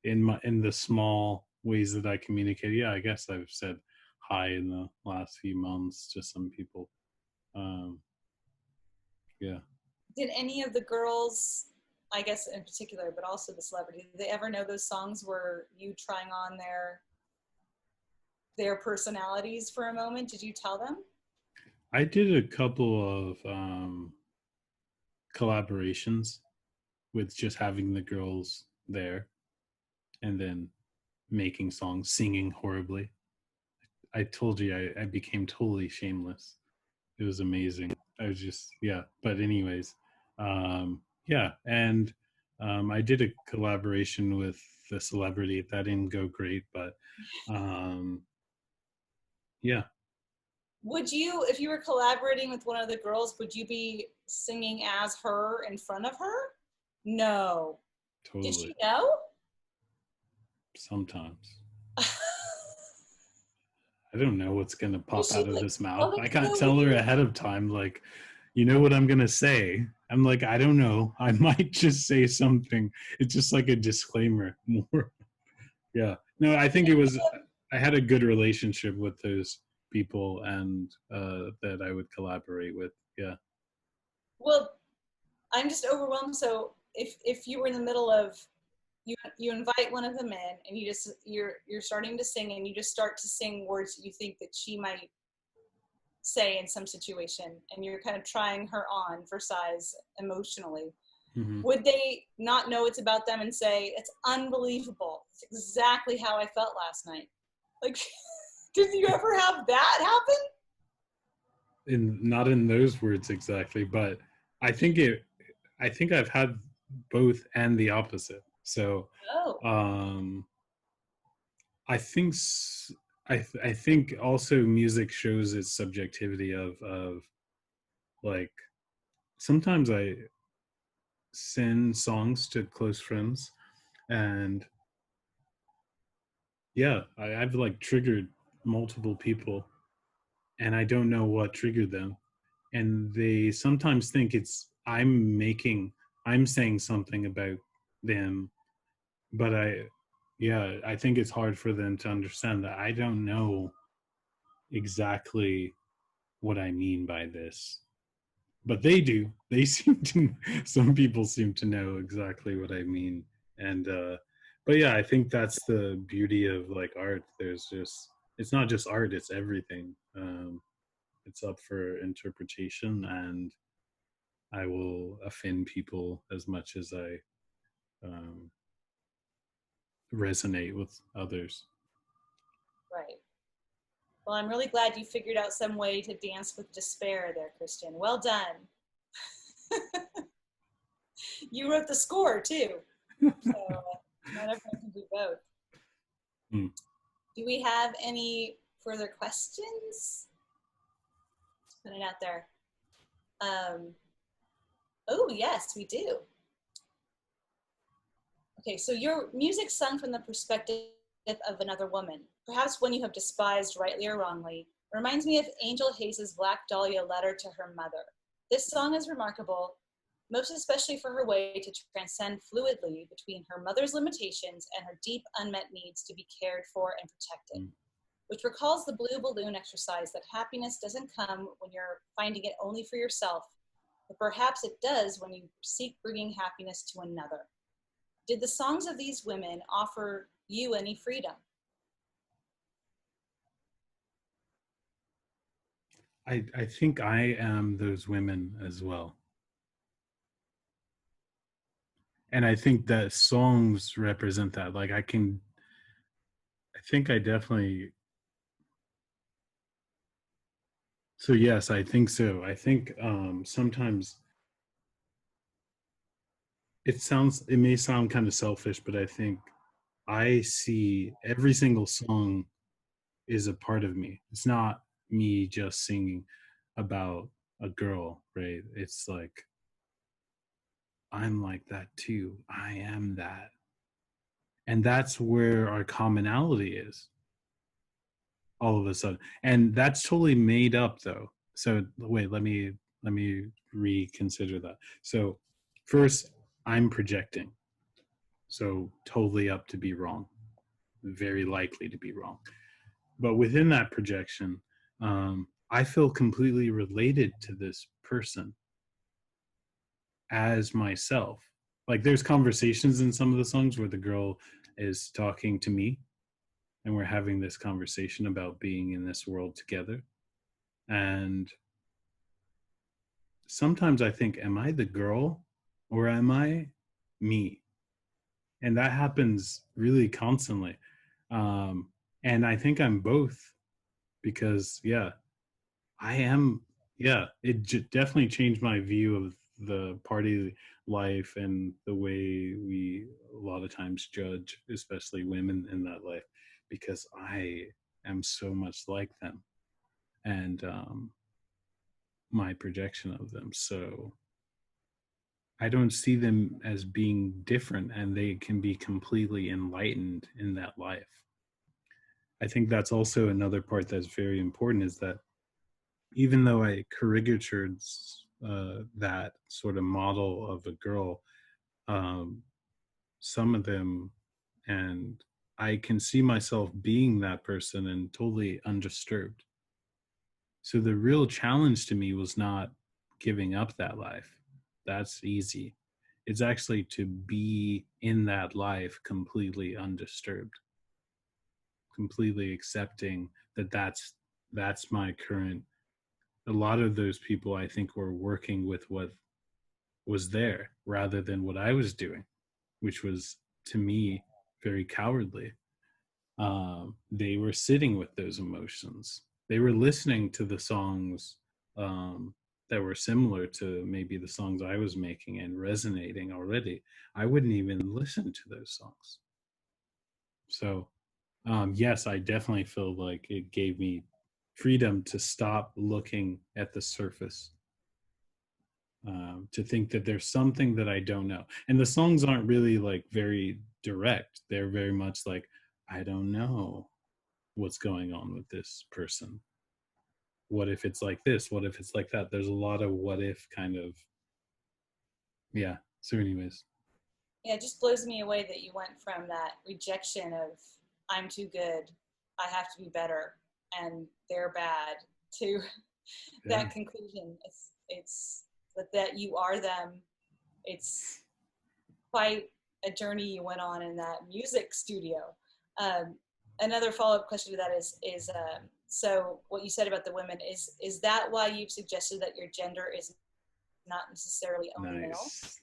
in the small ways that I communicate, yeah, I guess I've said hi in the last few months to some people. Um, yeah. Did any of the girls, I guess in particular, but also the celebrity, did they ever know those songs were you trying on their personalities for a moment? Did you tell them? I did a couple of collaborations with just having the girls there and then making songs, singing horribly. I told you I became totally shameless. It was amazing. I was just, yeah. But anyways, yeah. And I did a collaboration with the celebrity. That didn't go great, but um, yeah. Would you, if you were collaborating with one of the girls, would you be singing as her in front of her? No. Did Totally. she know? Sometimes. I don't know what's gonna Was pop she out of like, this mouth. oh, I that's can't so tell her weird? ahead of time, like, you know what I'm gonna say. I'm like, I don't know. I might just say something. It's just like a disclaimer more. Yeah. No, I think it was I had a good relationship with those people and that I would collaborate with. Yeah. Well, I'm just overwhelmed. So if you were in the middle of you invite one of them in and you're starting to sing and you just start to sing words that you think that she might say in some situation and you're kind of trying her on for size emotionally, Mm-hmm. would they not know it's about them and say it's unbelievable, it's exactly how I felt last night? Like did you ever have that happen? In not in those words exactly, but I think it I think I've had both and the opposite. So Oh, um I think I think also music shows its subjectivity of like sometimes I send songs to close friends and yeah, I've like triggered multiple people and I don't know what triggered them. And they sometimes think it's I'm saying something about them, but yeah, I think it's hard for them to understand that I don't know exactly what I mean by this. But they do. They seem to, some people seem to know exactly what I mean. And, but yeah, I think that's the beauty of like art. There's just, it's not just art, it's everything. It's up for interpretation and I will offend people as much as I um, resonate with others. right. Well, I'm really glad you figured out some way to dance with despair there, Christian. Well done. You wrote the score too, so not everyone can do both. Hmm. Do we have any further questions? Let's put it out there. Oh, yes, we do. Okay, so your music sung from the perspective of another woman, perhaps one you have despised rightly or wrongly, reminds me of Angel Hayes's Black Dahlia letter to her mother. This song is remarkable, most especially for her way to transcend fluidly between her mother's limitations and her deep unmet needs to be cared for and protected, which recalls the blue balloon exercise that happiness doesn't come when you're finding it only for yourself, but perhaps it does when you seek bringing happiness to another. Did the songs of these women offer you any freedom? I think I am those women as well. And I think that songs represent that. Like I think I definitely, so yes, I think so. I think sometimes it may sound kind of selfish, but I think I see every single song is a part of me. It's not me just singing about a girl, right? It's like I'm like that too. I am that. And that's where our commonality is all of a sudden. And that's totally made up though. So wait, let me reconsider that. So first, I'm projecting. So totally up to be wrong, very likely to be wrong. But within that projection, I feel completely related to this person as myself. Like there's conversations in some of the songs where the girl is talking to me and we're having this conversation about being in this world together. And sometimes I think, am I the girl or am I me? And that happens really constantly. Um, and I think I'm both because, yeah, I am. Yeah, it definitely changed my view of the party life and the way we a lot of times judge, especially women in that life, because I am so much like them and my projection of them. So I don't see them as being different, and they can be completely enlightened in that life. I think that's also another part that's very important is that even though I caricatured that sort of model of a girl, um, some of them, and I can see myself being that person and totally undisturbed. So the real challenge to me was not giving up that life. That's easy. It's actually to be in that life completely undisturbed, completely accepting that that's my current. A lot of those people I think were working with what was there rather than what I was doing, which was to me very cowardly. They were sitting with those emotions. They were listening to the songs that were similar to maybe the songs I was making and resonating already. I wouldn't even listen to those songs. So, yes, I definitely feel like it gave me freedom to stop looking at the surface, to think that there's something that I don't know. And the songs aren't really like very direct. They're very much like, I don't know what's going on with this person. What if it's like this? What if it's like that? There's a lot of what if kind of, yeah. So, anyways, Yeah, it just blows me away that you went from that rejection of I'm too good, I have to be better, and they're bad to yeah, that conclusion. It's that you are them. It's quite a journey you went on in that music studio. Um, Another follow-up question to that is so what you said about the women is that why you've suggested that your gender is not necessarily only male? nice.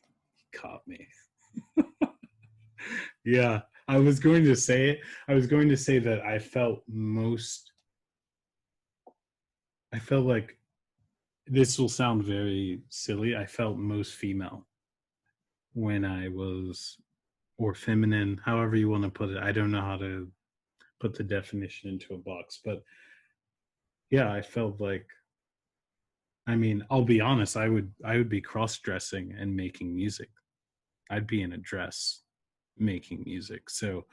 Caught me. Yeah, I was going to say it. I was going to say that I felt like this will sound very silly. I felt most female when I was, or feminine, however you want to put it. I don't know how to put the definition into a box, but yeah, I felt like, I mean, I'll be honest, I would be cross-dressing and making music. I'd be in a dress making music. So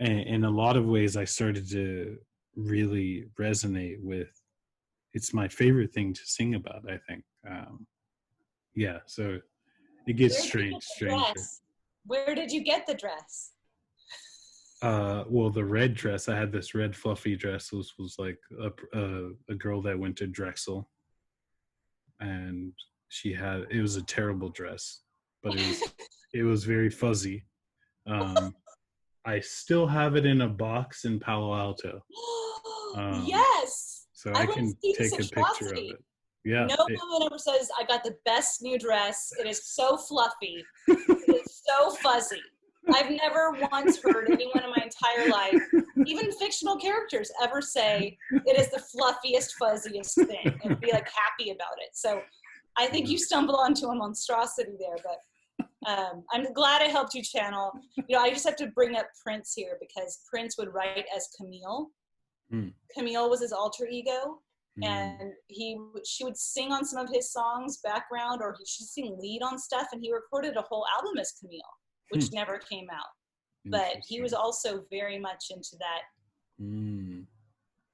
in a lot of ways I started to really resonate with, it's my favorite thing to sing about, I think. Yeah, so it gets Where did you get the stranger. dress? Where did you get the dress? Well, the red dress, I had this red fluffy dress. Was like a girl that went to Drexel, and it was a terrible dress, but it was very fuzzy. Um, I still have it in a box in Palo Alto. Um, Yes, so I I went to can see this take a picture of atrocity. it. Yeah. No woman ever says, I got the best new dress. It is so fluffy. It is so fuzzy. I've never once heard anyone in my entire life, even fictional characters, ever say it is the fluffiest, fuzziest thing and be like happy about it. So I think you stumble onto a monstrosity there, but I'm glad I helped you channel. You know, I just have to bring up Prince here because Prince would write as Camille. Mm, Camille was his alter ego, mm, and she would sing on some of his songs background, or she'd sing lead on stuff, and he recorded a whole album as Camille, hmm. which never came out. But he was Interesting. also very much into that Mm.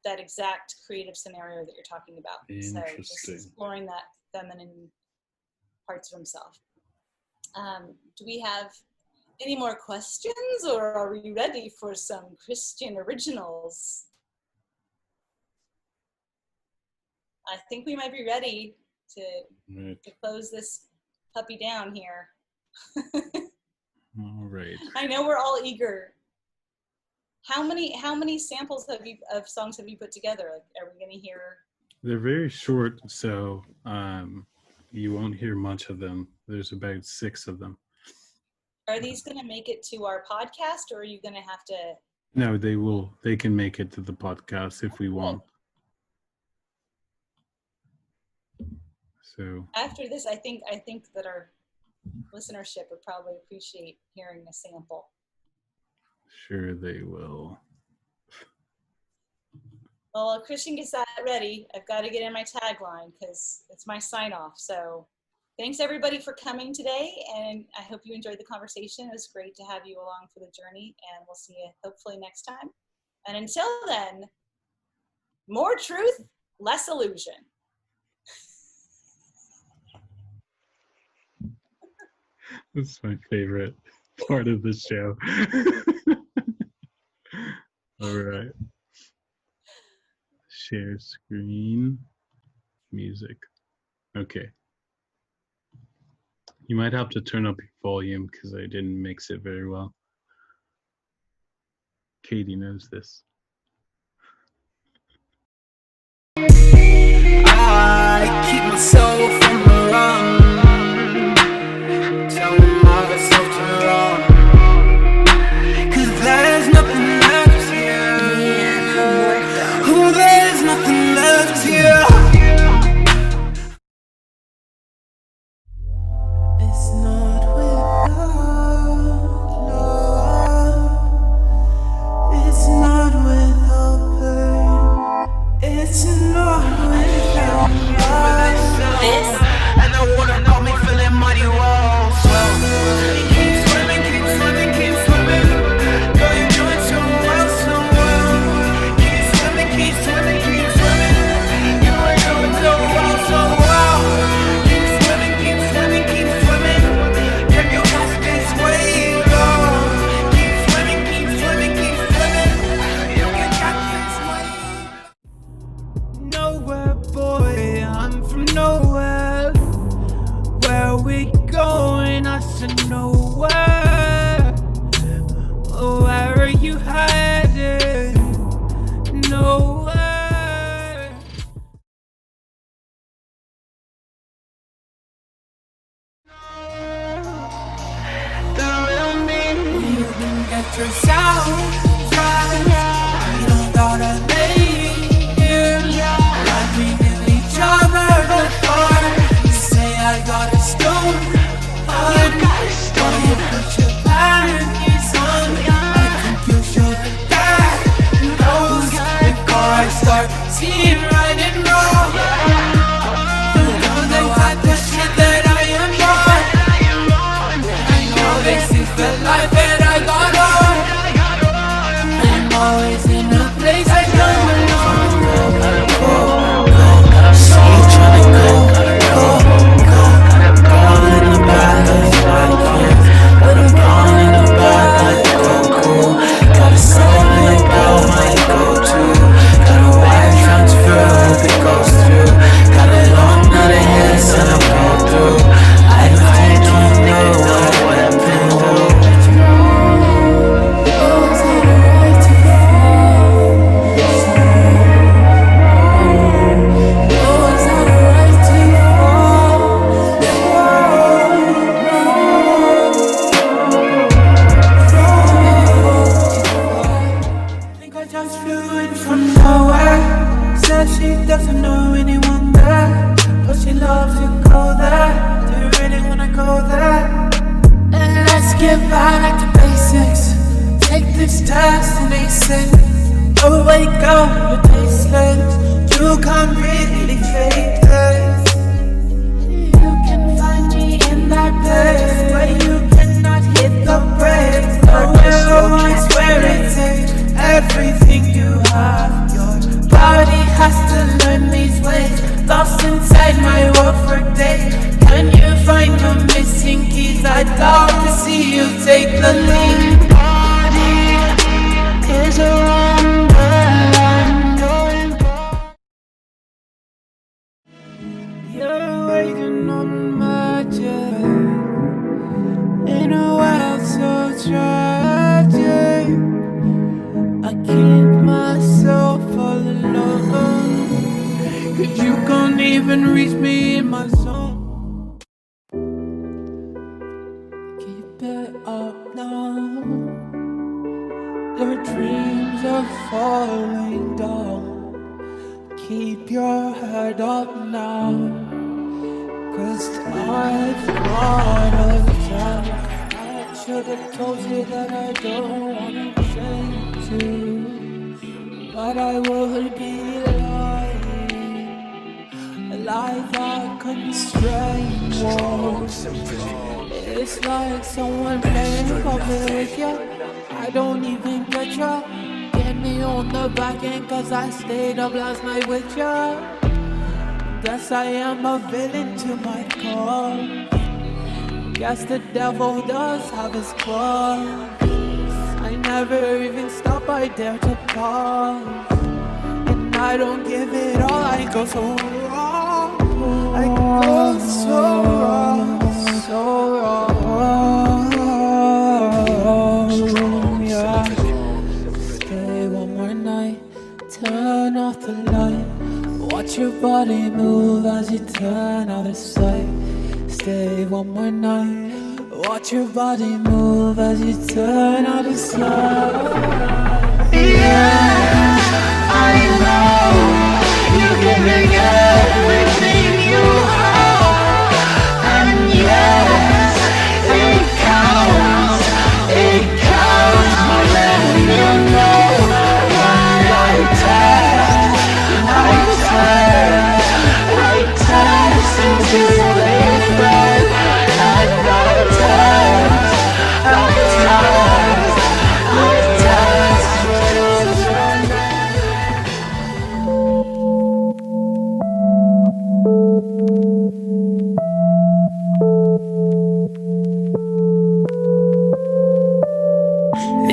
that exact creative scenario that you're talking about. So just Interesting. exploring that feminine parts of himself. Do we have any more questions, or are we ready for some Christian originals? I think we might be ready to close this puppy down here. All right. I know we're all eager. How many samples of songs have you put together? Like, are we going to hear? They're very short, so you won't hear much of them. There's about 6 of them. Are these going to make it to our podcast, or are you going to have to? No, they will. They can make it to the podcast if we want. So After this, I think that our listenership would probably appreciate hearing a sample. sure they will. Well, while Christian gets that ready, I've got to get in my tagline because it's my sign off. So thanks everybody for coming today, and I hope you enjoyed the conversation. It was great to have you along for the journey, and we'll see you hopefully next time. And until then, more truth, less illusion. That's my favorite part of the show. All right. Share screen. Music. Okay. You might have to turn up your volume because I didn't mix it very well. Katie knows this. I keep myself on the run, telling myself to run, 'cause there's nothing left here. Oh, there's nothing left here. It's not without love, it's not without pain, it's not without love. And the water got me feeling mighty well. Keep swimming, keep swimming, keep swimming. Girl, you're doing so well, so well. Keep swimming, keep swimming, keep swimming. You are doing so well, so well. Keep swimming, keep swimming, keep swimming. Get your ass this way, girl. Keep swimming, keep swimming, keep swimming. You can catch this wave. Nowhere, boy, I'm from nowhere. Where we going? I said nowhere. Oh, where are you headed? Nowhere. The real me. You can get yourself right. You don't gotta make it like we knew each other before. You say I got a stone heart. Don't you put your panties on? I think you should that knows before I start seeing right and wrong. You know they got the shit that I am on. I know this is the life that I got on. I'm always in a place I don't belong. She tryna go in the bad life like kids, but I'm gone in the bad life, cool. Got a soul like girl, might go to. Got a wire transfer, hope it goes through. Got a long night ahead, and I'll go through. I don't think you know what I've been through. Oh, is it right to fall? Oh, is that right to fall? I think I just flew in from nowhere. Said she doesn't know anyone there, but she loves to go there. Do you really wanna go there? And let's get back to basics. Take this test and ace it. Oh, wake up, you're tasteless. You can't really fake this. You can find me in that place where you cannot hit the brakes. Oh, I swear it takes everything you have. Your Your body is a wonderland. You're waking on magic in a world so tragic. I keep myself all alone, 'cause you can't even reach me in my zone. Keep it up now. Your dreams are falling down. Keep your head up now, 'cause I've got a time. I should've told you that I don't wanna change you, but I would be lying, a lie that constrains you. It's like someone playing puppet with you. I don't even get you. Get me on the back end, 'cause I stayed up last night with you. Guess I am a villain to my core. Guess the devil does have his claws. I never even stop, I dare to pause. And I don't give it all, I go so wrong. I go so wrong, so wrong, yeah. Stay one more night, turn off the light. Watch your body move as you turn out of sight. Stay one more night, watch your body move as you turn out of sight. Yeah, I know you're giving everything you have, and yes, it counts, my letting you know what I test until they break, and I test.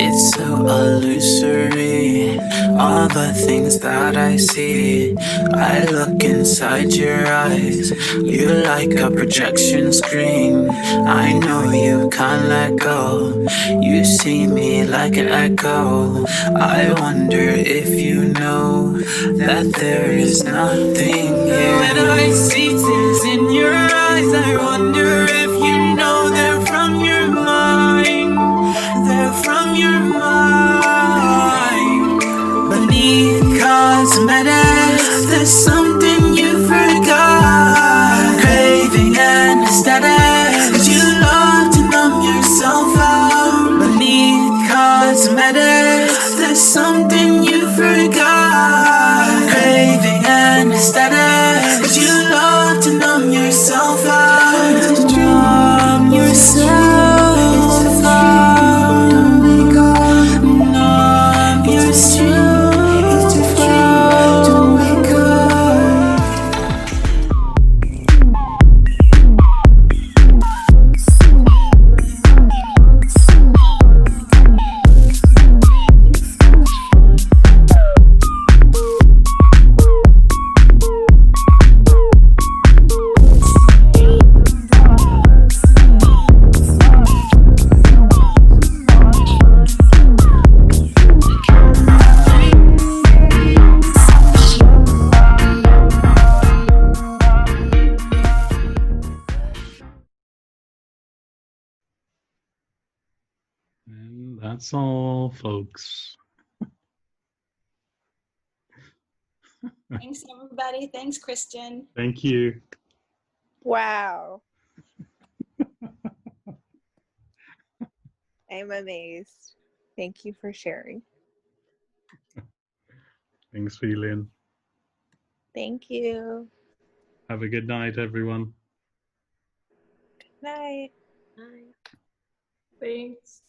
It's so illusory, all the things that I see. I look inside your eyes, you're like a projection screen. I know you can't let go, you see me like an echo. I wonder if you know that there is nothing here. When I see tears in your eyes, I wonder if you know they're from your mind. They're from your mind. Beneath cosmetics, there's something you forgot. Craving anesthetics, 'cause you love to numb yourself out. Beneath cosmetics, there's something you forgot. Craving anesthetics, 'cause you love to numb yourself out. To numb yourself out. And that's all, folks. Thanks, everybody. Thanks, Christian. Thank you. Wow. I'm amazed. Thank you for sharing. Thanks, Phelan. Thank you. Have a good night, everyone. Good night. Nice. Thanks.